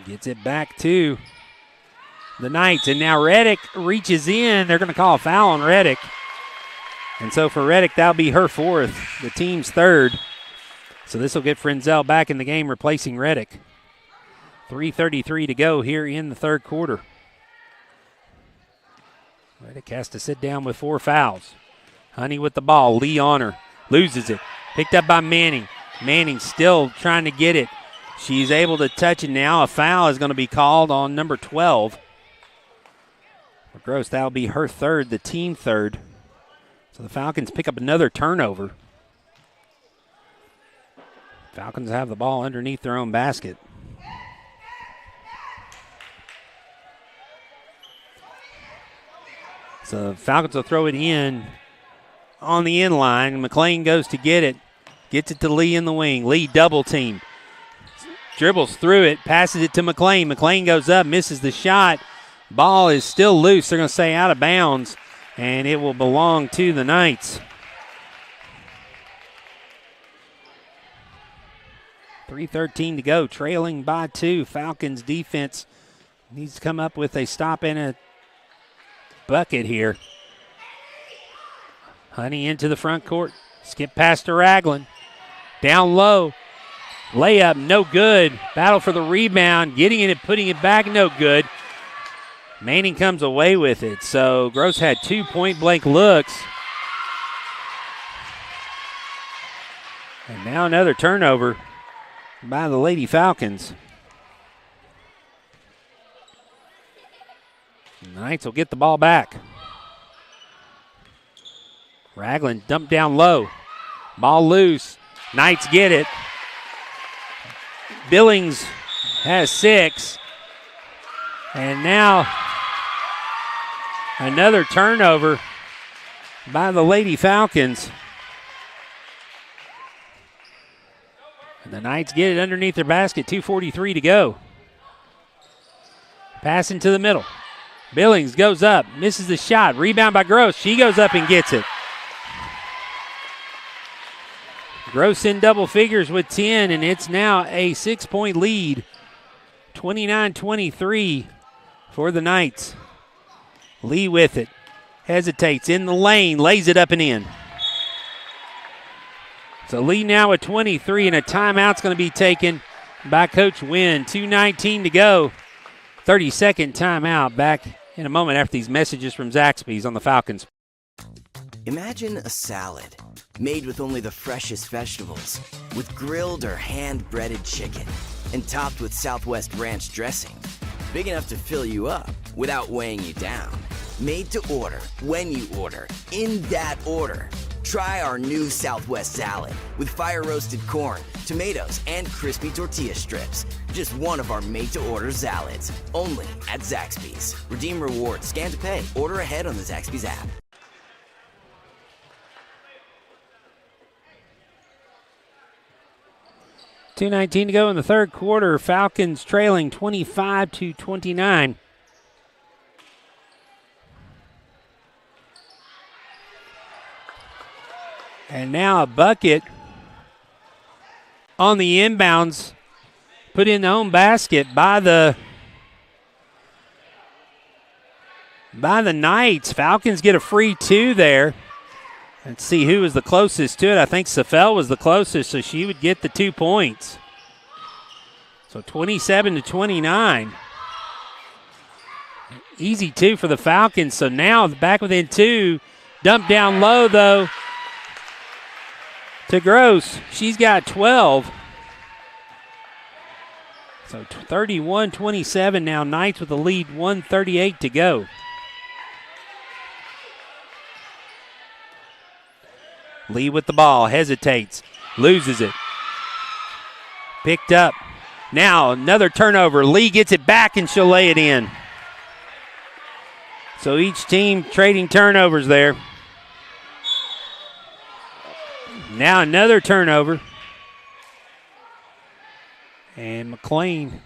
Gets it back to the Knights, and now Reddick reaches in. They're going to call a foul on Reddick. And so for Reddick, that'll be her fourth, the team's third. So this will get Frenzel back in the game, replacing Reddick. 3:33 to go here in the third quarter. Reddick has to sit down with 4 fouls. Honey with the ball. Lee on her. Loses it. Picked up by Manning. Manning still trying to get it. She's able to touch it now. A foul is going to be called on number 12. For Gross, that'll be her third, the team third. So the Falcons pick up another turnover. Falcons have the ball underneath their own basket. So Falcons will throw it in on the end line. McLean goes to get it. Gets it to Lee in the wing. Lee double team. Dribbles through it, passes it to McLean. McLean goes up, misses the shot. Ball is still loose. They're going to say out of bounds, and it will belong to the Knights. 3:13 to go, trailing by 2. Falcons defense needs to come up with a stop and a bucket here. Honey into the front court. Skip past to Ragland. Down low. Layup, no good. Battle for the rebound. Getting it and putting it back, no good. Manning comes away with it. So Gross had 2 point-blank looks. And now another turnover by the Lady Falcons. The Knights will get the ball back. Ragland dumped down low. Ball loose. Knights get it. Billings has 6. And now another turnover by the Lady Falcons. And the Knights get it underneath their basket. 2:43 to go. Pass into the middle. Billings goes up, misses the shot. Rebound by Gross. She goes up and gets it. Gross in double figures with 10, and it's now a 6-point lead. 29-23 for the Knights. Lee with it. Hesitates in the lane, lays it up and in. So Lee now at 23, and a timeout's going to be taken by Coach Wynn. 2:19 to go. 30-second timeout. Back in a moment after these messages from Zaxby's on the Falcons. Imagine a salad made with only the freshest vegetables, with grilled or hand-breaded chicken, and topped with Southwest Ranch dressing. Big enough to fill you up without weighing you down. Made to order, when you order, in that order. Try our new Southwest salad with fire-roasted corn, tomatoes, and crispy tortilla strips. Just one of our made-to-order salads, only at Zaxby's. Redeem rewards, scan to pay, order ahead on the Zaxby's app. $2:19 to go in the third quarter. Falcons trailing 25-29. And now a bucket on the inbounds, put in the own basket by the Knights. Falcons get a free 2 there. Let's see who was the closest to it. I think Safel was the closest, so she would get the 2 points. So 27-29. Easy 2 for the Falcons. So now back within 2. Dump down low, though, to Gross. She's got 12. So 31-27 now. Knights with the lead, 1:38 to go. Lee with the ball, hesitates, loses it. Picked up. Now another turnover. Lee gets it back and she'll lay it in. So each team trading turnovers there. Now another turnover. And McLean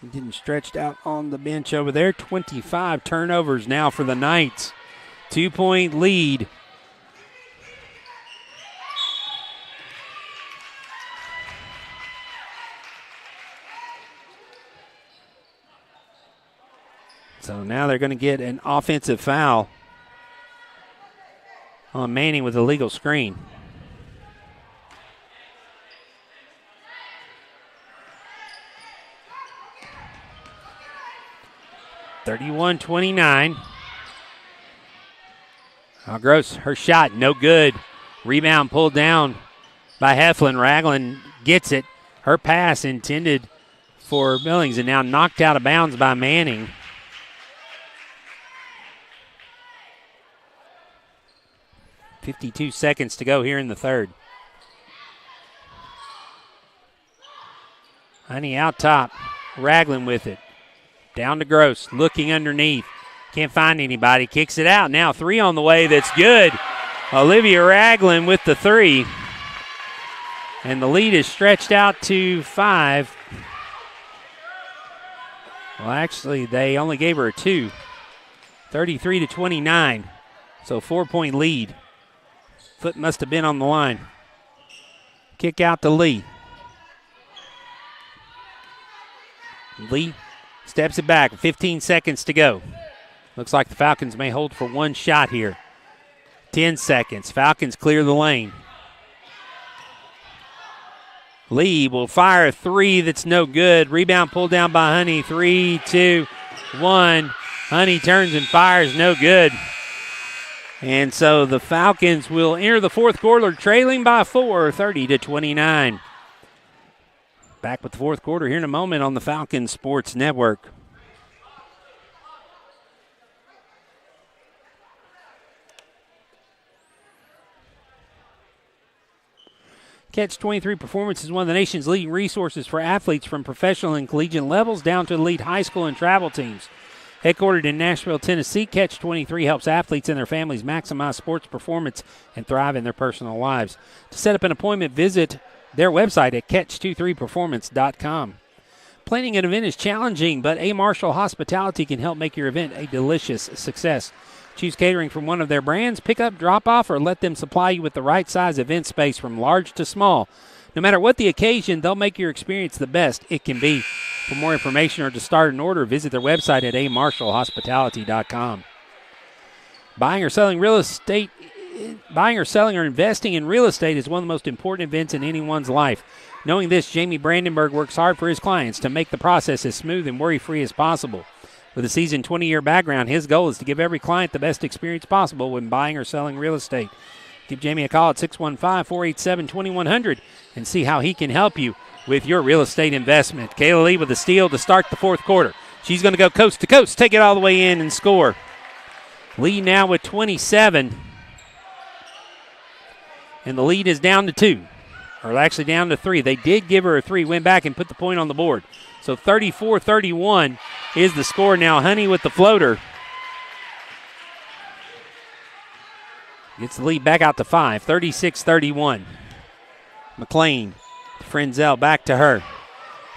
getting stretched out on the bench over there. 25 turnovers now for the Knights. 2-point lead. So now they're going to get an offensive foul on Manning with a legal screen. (31-29). Gross, her shot, no good. Rebound pulled down by Heflin. Ragland gets it. Her pass intended for Billings and now knocked out of bounds by Manning. 52 seconds to go here in the third. Honey out top. Ragland with it. Down to Gross. Looking underneath. Can't find anybody. Kicks it out. Now 3 on the way. That's good. Olivia Ragland with the 3. And the lead is stretched out to 5. Well, actually, they only gave her a 2. 33-29. So 4-point lead. Foot must have been on the line. Kick out to Lee. Lee Steps it back. 15 seconds to go. Looks like the Falcons may hold for one shot here. 10 seconds. Falcons clear the lane. Lee will fire a three that's no good. Rebound pulled down by Honey. 3, 2, 1. Honey turns and fires, no good. And so the Falcons will enter the fourth quarter trailing by 4, 30-29. Back with the fourth quarter here in a moment on the Falcons Sports Network. Catch 23 Performance is one of the nation's leading resources for athletes from professional and collegiate levels down to elite high school and travel teams. Headquartered in Nashville, Tennessee, Catch 23 helps athletes and their families maximize sports performance and thrive in their personal lives. To set up an appointment, visit their website at catch23performance.com. Planning an event is challenging, but A. Marshall Hospitality can help make your event a delicious success. Choose catering from one of their brands, pick up, drop off, or let them supply you with the right size event space from large to small. No matter what the occasion, they'll make your experience the best it can be. For more information or to start an order, visit their website at amarshallhospitality.com. Buying or selling or investing in real estate is one of the most important events in anyone's life. Knowing this, Jamie Brandenburg works hard for his clients to make the process as smooth and worry-free as possible. With a seasoned 20-year background, his goal is to give every client the best experience possible when buying or selling real estate. Give Jamie a call at 615-487-2100 and see how he can help you with your real estate investment. Kayla Lee with a steal to start the fourth quarter. She's going to go coast to coast, take it all the way in and score. Lee now with 27. And the lead is down to 2, or actually down to 3. They did give her a 3, went back and put the point on the board. So 34-31 is the score now. Honey with the floater. Gets the lead back out to 5, 36-31. McLean, Frenzel back to her.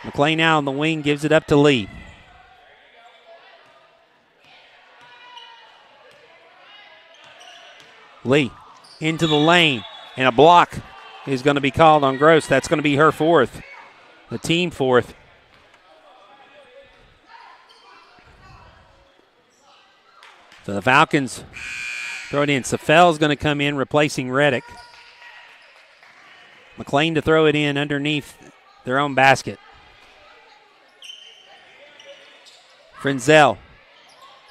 McLean out on the wing, gives it up to Lee. Lee into the lane, and a block is going to be called on Gross. That's going to be her fourth, the team fourth. So the Falcons throw it in. Safel's going to come in, replacing Reddick. McLean to throw it in underneath their own basket. Frenzel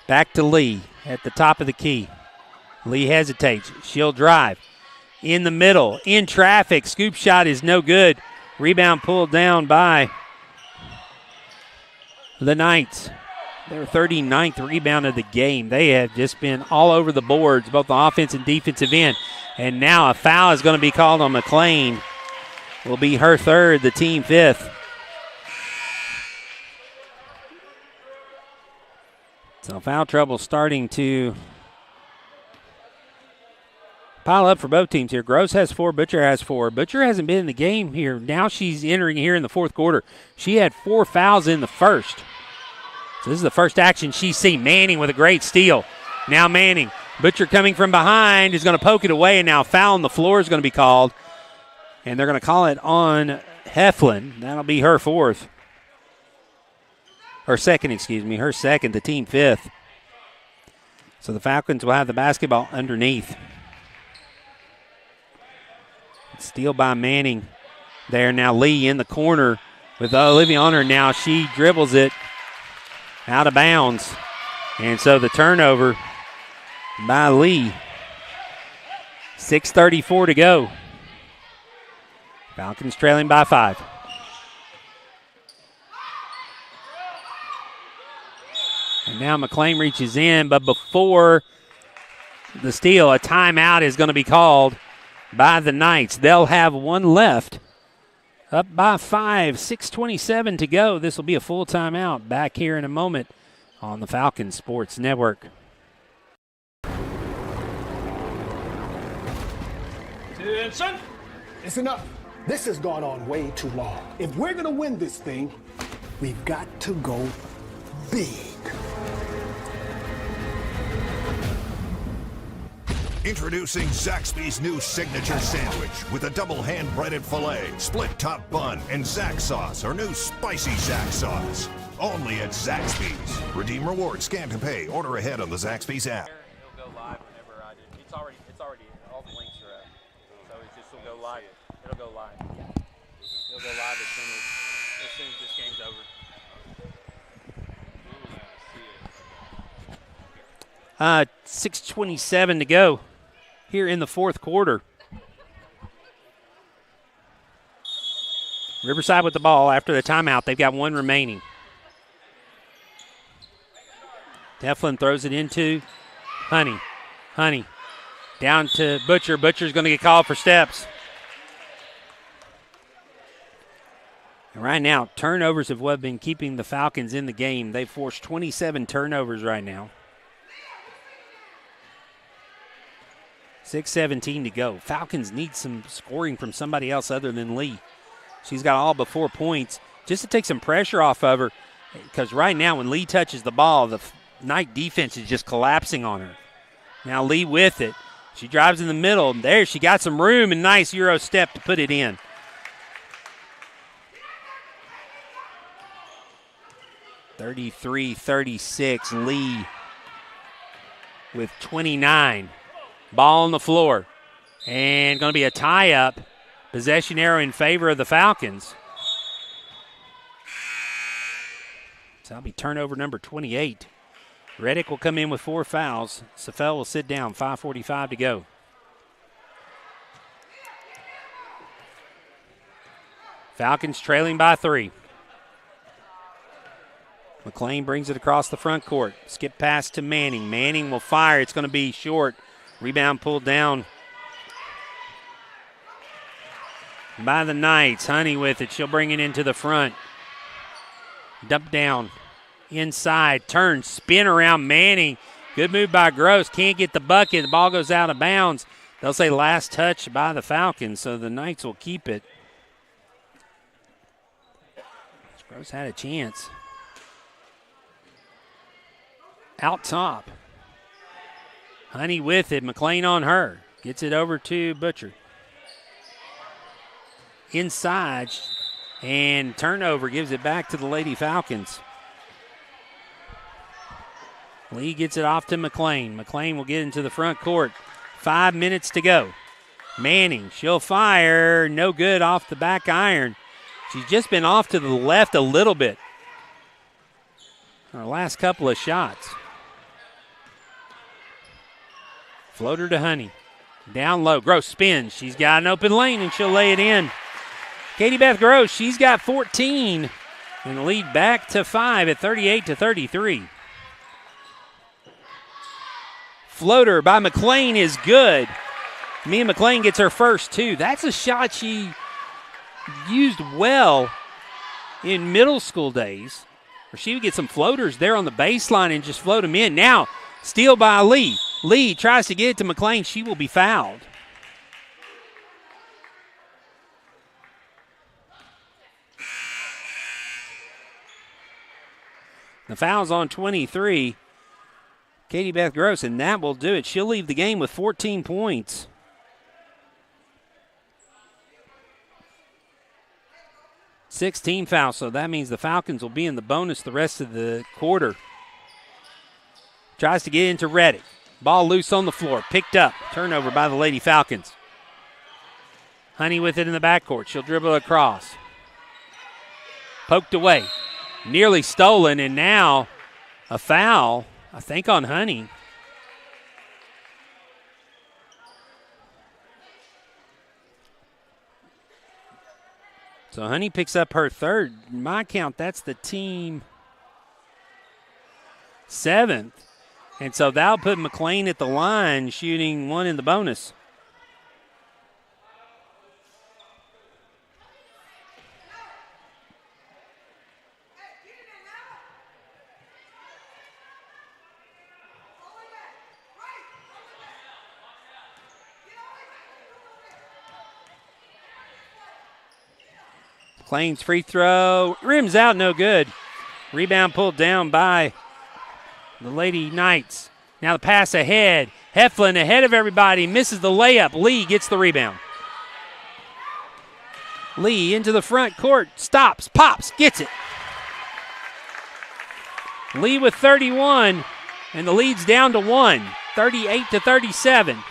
back to Lee at the top of the key. Lee hesitates. She'll drive. In the middle, in traffic. Scoop shot is no good. Rebound pulled down by the Knights. Their 39th rebound of the game. They have just been all over the boards, both the offense and defensive end. And now a foul is going to be called on McLean. Will be her third, the team fifth. So foul trouble starting to pile up for both teams here. Gross has 4, Butcher has 4. Butcher hasn't been in the game here. Now she's entering here in the fourth quarter. She had 4 fouls in the first. So this is the first action she's seen. Manning with a great steal. Now Manning. Butcher coming from behind is going to poke it away, and now foul on the floor is going to be called. And they're going to call it on Heflin. That'll be her fourth. Her second, her second, the team fifth. So the Falcons will have the basketball underneath. Steal by Manning there. Now Lee in the corner with Olivia on her now. She dribbles it out of bounds. And so the turnover by Lee. 6:34 to go. Falcons trailing by 5. And now McLean reaches in, but before the steal, a timeout is going to be called by the Knights. They'll have one left. Up by 5, 6:27 to go. This will be a full timeout. Back here in a moment on the Falcons Sports Network. Attention! It's enough. This has gone on way too long. If we're going to win this thing, we've got to go big. Introducing Zaxby's new signature sandwich with a double hand-breaded filet, split top bun, and Zax sauce, or new spicy Zax sauce. Only at Zaxby's. Redeem rewards, scan to pay, order ahead on the Zaxby's app. It'll go live whenever I do. It's already all the links are up. So it'll go live. It'll go live. It'll go live as soon as this game's over. 6:27 to go here in the fourth quarter. Riverside with the ball after the timeout. They've got one remaining. Teflon throws it into Honey. Honey down to Butcher. Butcher's going to get called for steps. And right now, turnovers have what have been keeping the Falcons in the game. They've forced 27 turnovers right now. 6:17 to go. Falcons need some scoring from somebody else other than Lee. She's got all but 4 points just to take some pressure off of her, because right now when Lee touches the ball, the Knight defense is just collapsing on her. Now Lee with it. She drives in the middle. There, she got some room and nice Euro step to put it in. (33-36) Lee with 29. Ball on the floor. And going to be a tie-up. Possession arrow in favor of the Falcons. So that'll be turnover number 28. Reddick will come in with 4 fouls. Safel will sit down. 5:45 to go. Falcons trailing by 3. McLean brings it across the front court. Skip pass to Manning. Manning will fire. It's going to be short. Rebound pulled down by the Knights. Honey with it. She'll bring it into the front. Dump down. Inside. Turn. Spin around Manning. Good move by Gross. Can't get the bucket. The ball goes out of bounds. They'll say last touch by the Falcons, so the Knights will keep it. Gross had a chance. Out top. Honey with it. McLean on her. Gets it over to Butcher. Inside. And turnover gives it back to the Lady Falcons. Lee gets it off to McLean. McLean will get into the front court. 5 minutes to go. Manning. She'll fire. No good off the back iron. She's just been off to the left a little bit. Her last couple of shots. Floater to Honey. Down low. Gross spins. She's got an open lane, and she'll lay it in. Katie Beth Gross, she's got 14. And the lead back to 5 at 38-33. Floater by McLean is good. Mia McLean gets her first 2. That's a shot she used well in middle school days, where she would get some floaters there on the baseline and just float them in. Now, steal by Lee. Lee tries to get it to McLean. She will be fouled. The foul's on 23. Katie Beth Gross, and that will do it. She'll leave the game with 14 points. Team fouls, so that means the Falcons will be in the bonus the rest of the quarter. Tries to get into Reddick. Ball loose on the floor. Picked up. Turnover by the Lady Falcons. Honey with it in the backcourt. She'll dribble across. Poked away. Nearly stolen, and now a foul, I think, on Honey. So Honey picks up her third. In my count, that's the team 7th. And so that'll put McLean at the line, shooting 1 in the bonus. McLean's free throw, rims out, no good. Rebound pulled down by the Lady Knights. Now the pass ahead. Heflin ahead of everybody, misses the layup. Lee gets the rebound. Lee into the front court, stops, pops, gets it. Lee with 31, and the lead's down to 1, 38-37.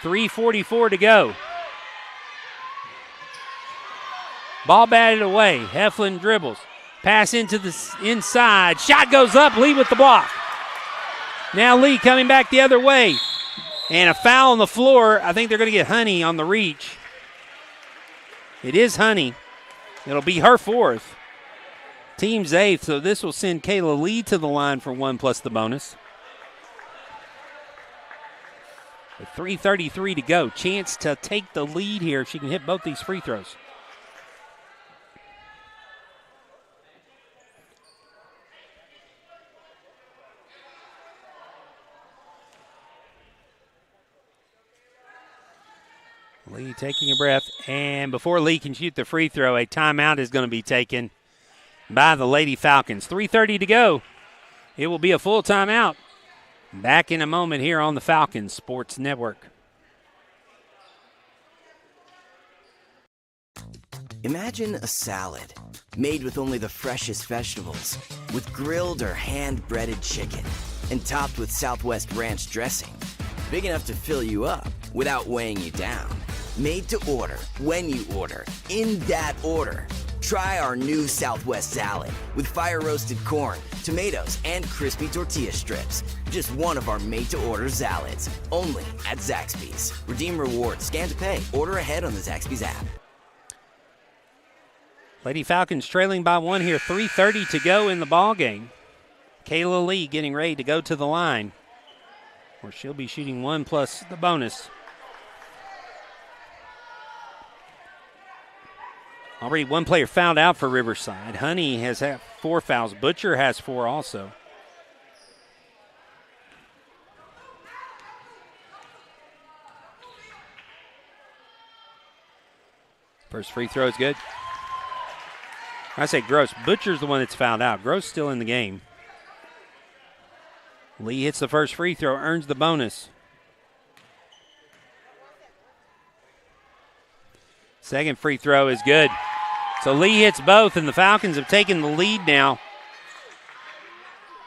3:44 to go. Ball batted away. Heflin dribbles. Pass into the inside. Shot goes up. Lee with the block. Now Lee coming back the other way. And a foul on the floor. I think they're going to get Honey on the reach. It is Honey. It'll be her 4th. Team's 8th, so this will send Kayla Lee to the line for 1 plus the bonus. With 3:33 to go. Chance to take the lead here if she can hit both these free throws. Lee taking a breath, and before Lee can shoot the free throw, a timeout is going to be taken by the Lady Falcons. 3:30 to go. It will be a full timeout. Back in a moment here on the Falcons Sports Network. Imagine a salad made with only the freshest vegetables, with grilled or hand-breaded chicken, and topped with Southwest Ranch dressing. Big enough to fill you up without weighing you down. Made to order, when you order, in that order. Try our new Southwest salad with fire-roasted corn, tomatoes, and crispy tortilla strips. Just one of our made-to-order salads, only at Zaxby's. Redeem rewards, scan to pay, order ahead on the Zaxby's app. Lady Falcons trailing by 1 here, 3:30 to go in the ball game. Kayla Lee getting ready to go to the line, where she'll be shooting 1 plus the bonus. Already one player fouled out for Riverside. Honey has had 4 fouls. Butcher has 4 also. First free throw is good. I say Gross. Butcher's the one that's fouled out. Gross still in the game. Lee hits the first free throw, earns the bonus. Second free throw is good. So Lee hits both, and the Falcons have taken the lead now.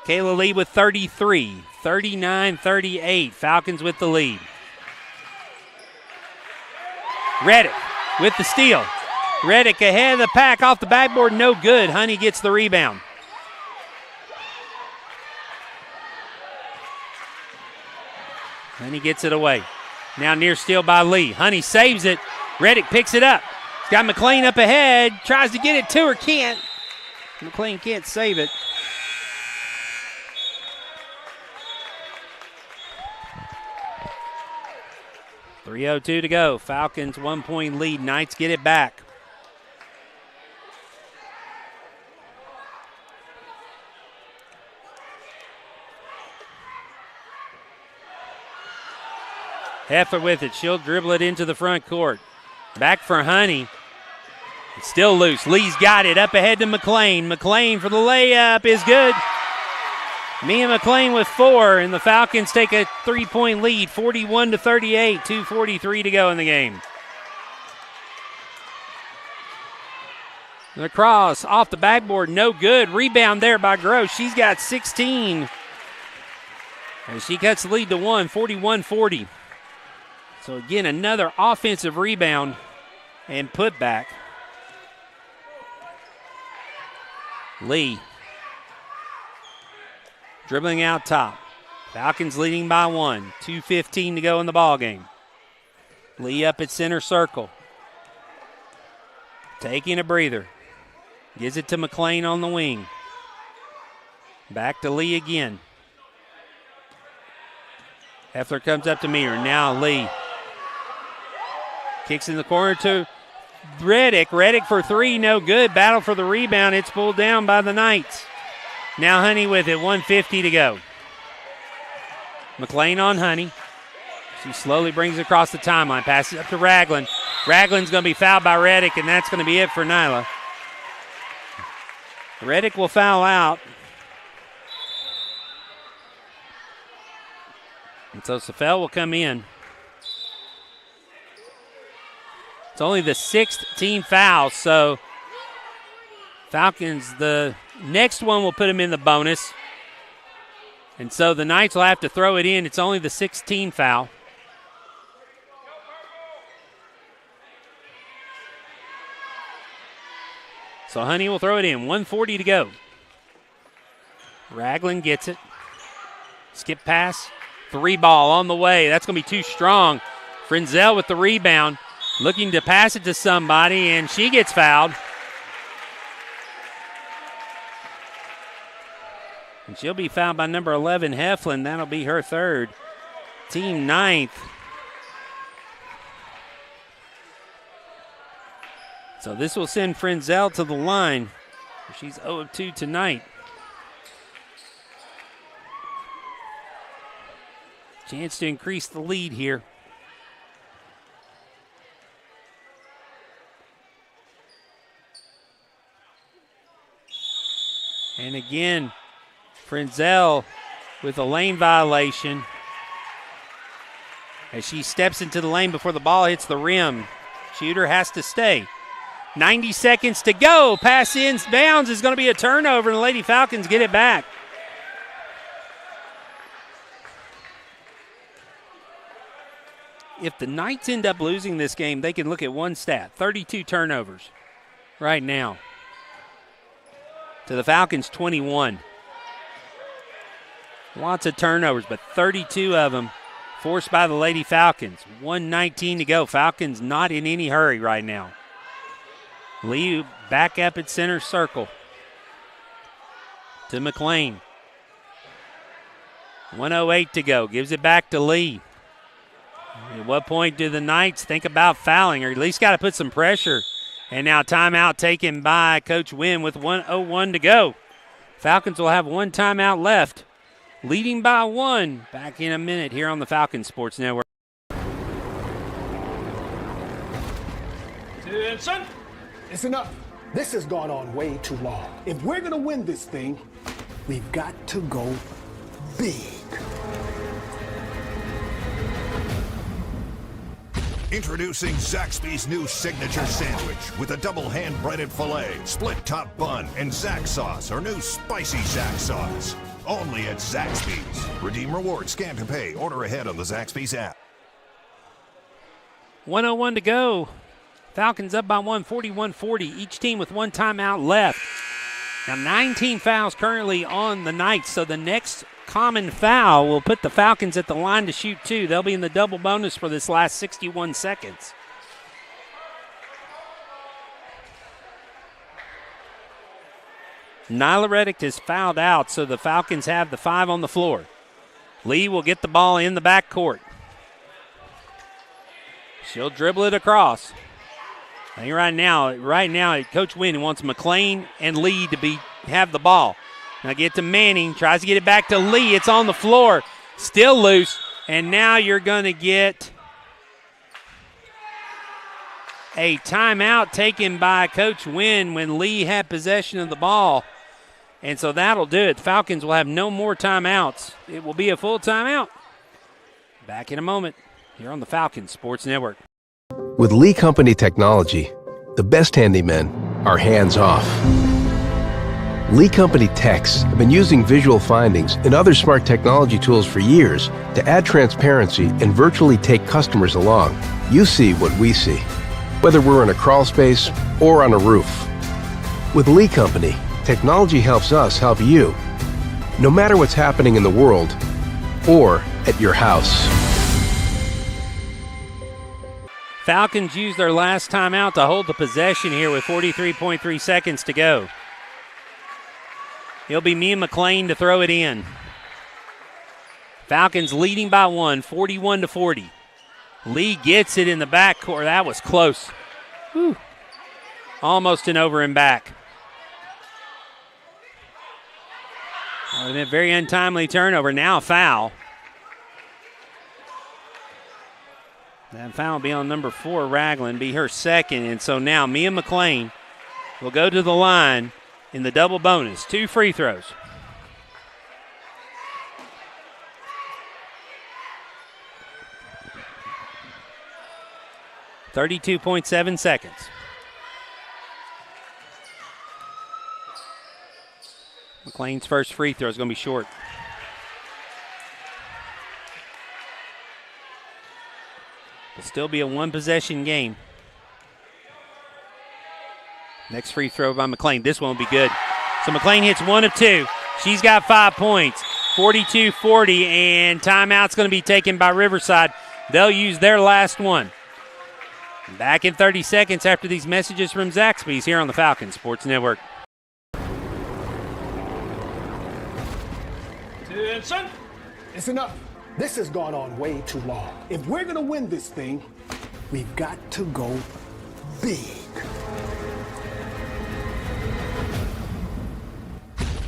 Kayla Lee with 33, 39-38. Falcons with the lead. Reddick with the steal. Reddick ahead of the pack, off the backboard, no good. Honey gets the rebound. Honey gets it away. Now near steal by Lee. Honey saves it. Reddick picks it up. He's got McLean up ahead. Tries to get it to her, can't. McLean can't save it. .302 to go. Falcons 1-point lead. Knights get it back. Heffer with it. She'll dribble it into the front court. Back for Honey. It's still loose. Lee's got it. Up ahead to McLean. McLean for the layup is good. Mia McLean with 4, and the Falcons take a 3-point lead, 41-38, 2:43 to go in the game. The cross off the backboard, no good. Rebound there by Gross. She's got 16. And she cuts the lead to 1, 41-40. So again, another offensive rebound and put back. Lee dribbling out top. Falcons leading by 1. 2:15 to go in the ball game. Lee up at center circle. Taking a breather. Gives it to McLean on the wing. Back to Lee again. Heffler comes up to meet her. Now Lee. Kicks in the corner to Reddick. Reddick for 3, no good. Battle for the rebound. It's pulled down by the Knights. Now Honey with it, 1:50 to go. McLean on Honey. She slowly brings it across the timeline. Passes up to Ragland. Ragland's going to be fouled by Reddick, and that's going to be it for Nyla. Reddick will foul out. And so Safel will come in. It's only the 6th team foul, so Falcons, the next one will put them in the bonus. And so the Knights will have to throw it in. It's only the 16 foul. So Honey will throw it in. 1:40 to go. Ragland gets it. Skip pass. 3-ball on the way. That's going to be too strong. Frenzel with the rebound. Looking to pass it to somebody, and she gets fouled. And she'll be fouled by number 11, Heflin. That'll be her third. Team 9th. So this will send Frenzel to the line. She's 0 of 2 tonight. Chance to increase the lead here. And again, Frenzel with a lane violation as she steps into the lane before the ball hits the rim. Shooter has to stay. 90 seconds to go. Pass in bounds is going to be a turnover, and the Lady Falcons get it back. If the Knights end up losing this game, they can look at one stat, 32 turnovers right now. To the Falcons, 21. Lots of turnovers, but 32 of them forced by the Lady Falcons. 1:19 to go. Falcons not in any hurry right now. Lee back up at center circle to McLean. 1:08 to go. Gives it back to Lee. At what point do the Knights think about fouling, or at least got to put some pressure? And now timeout taken by Coach Wynn with 1:01 to go. Falcons will have one timeout left, leading by 1. Back in a minute here on the Falcons Sports Network. Attention! It's enough. This has gone on way too long. If we're going to win this thing, we've got to go big. Introducing Zaxby's new signature sandwich with a double hand-breaded filet, split top bun, and Zax sauce, or new spicy Zax sauce. Only at Zaxby's. Redeem rewards, scan to pay, order ahead on the Zaxby's app. 1:01 to go. Falcons up by 1, 41-40. Each team with one timeout left. Now 19 fouls currently on the Knights, so the next common foul will put the Falcons at the line to shoot 2. They'll be in the double bonus for this last 61 seconds. Nyla Reddick is fouled out, so the Falcons have the 5 on the floor. Lee will get the ball in the backcourt. She'll dribble it across. I think right now, Coach Wynn wants McLean and Lee to have the ball. Now get to Manning, tries to get it back to Lee. It's on the floor, still loose, and now you're going to get a timeout taken by Coach Wynn when Lee had possession of the ball. And so that'll do it. The Falcons will have no more timeouts. It will be a full timeout. Back in a moment here on the Falcons Sports Network. With Lee Company technology, the best handymen are hands-off. Lee Company techs have been using visual findings and other smart technology tools for years to add transparency and virtually take customers along. You see what we see, whether we're in a crawl space or on a roof. With Lee Company, technology helps us help you, no matter what's happening in the world or at your house. Falcons use their last timeout to hold the possession here with 43.3 seconds to go. It'll be Mia McLean to throw it in. Falcons leading by 1, 41-40. Lee gets it in the backcourt. That was close. Whew. Almost an over and back. A very untimely turnover. Now a foul. That foul will be on number 4, Ragland, be her second. And so now Mia McLean will go to the line in the double bonus. 2 free throws. 32.7 seconds. McLean's first free throw is going to be short. It'll still be a one-possession game. Next free throw by McLean. This one will be good. So McLean hits 1 of 2. She's got 5 points. 42-40, and timeout's going to be taken by Riverside. They'll use their last one. Back in 30 seconds after these messages from Zaxby's here on the Falcon Sports Network. Attention! It's enough. This has gone on way too long. If we're going to win this thing, we've got to go big.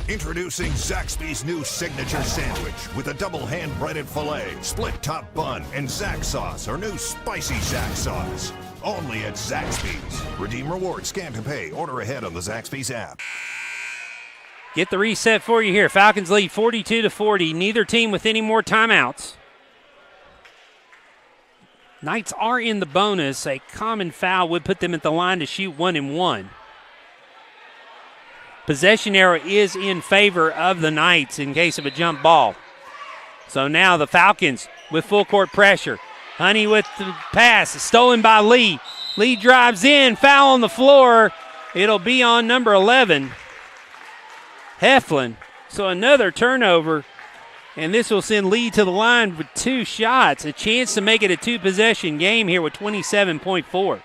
Introducing Zaxby's new signature sandwich with a double hand-breaded filet, split top bun, and Zax sauce, or new spicy Zax sauce. Only at Zaxby's. Redeem rewards, scan to pay, order ahead on the Zaxby's app. Get the reset for you here. Falcons lead 42-40. Neither team with any more timeouts. Knights are in the bonus. A common foul would put them at the line to shoot 1-and-1. Possession arrow is in favor of the Knights in case of a jump ball. So now the Falcons with full court pressure. Honey with the pass, stolen by Lee. Lee drives in, foul on the floor. It'll be on number 11, Heflin. So another turnover, and this will send Lee to the line with 2 shots. A chance to make it a 2-possession game here with 27.4.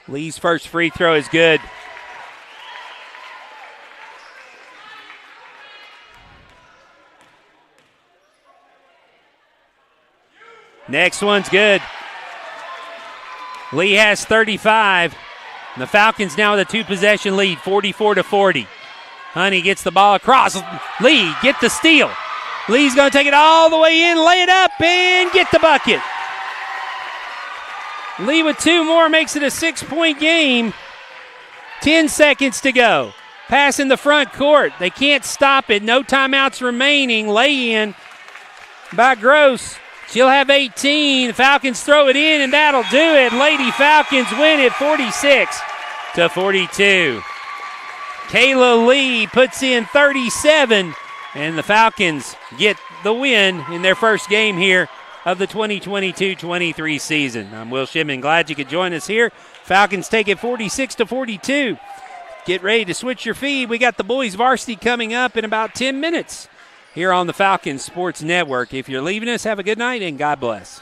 Lee's first free throw is good. Next one's good. Lee has 35. And the Falcons now with a 2-possession lead, 44-40. Honey gets the ball across. Lee, get the steal. Lee's going to take it all the way in, lay it up, and get the bucket. Lee with 2 more makes it a 6-point game. 10 seconds to go. Pass in the front court. They can't stop it. No timeouts remaining. Lay in by Gross. She'll have 18. The Falcons throw it in, and that'll do it. Lady Falcons win it 46-42. Kayla Lee puts in 37, and the Falcons get the win in their first game here of the 2022-23 season. I'm Will Shipman. Glad you could join us here. Falcons take it 46-42. Get ready to switch your feed. We got the boys varsity coming up in about 10 minutes here on the Falcon Sports Network. If you're leaving us, have a good night and God bless.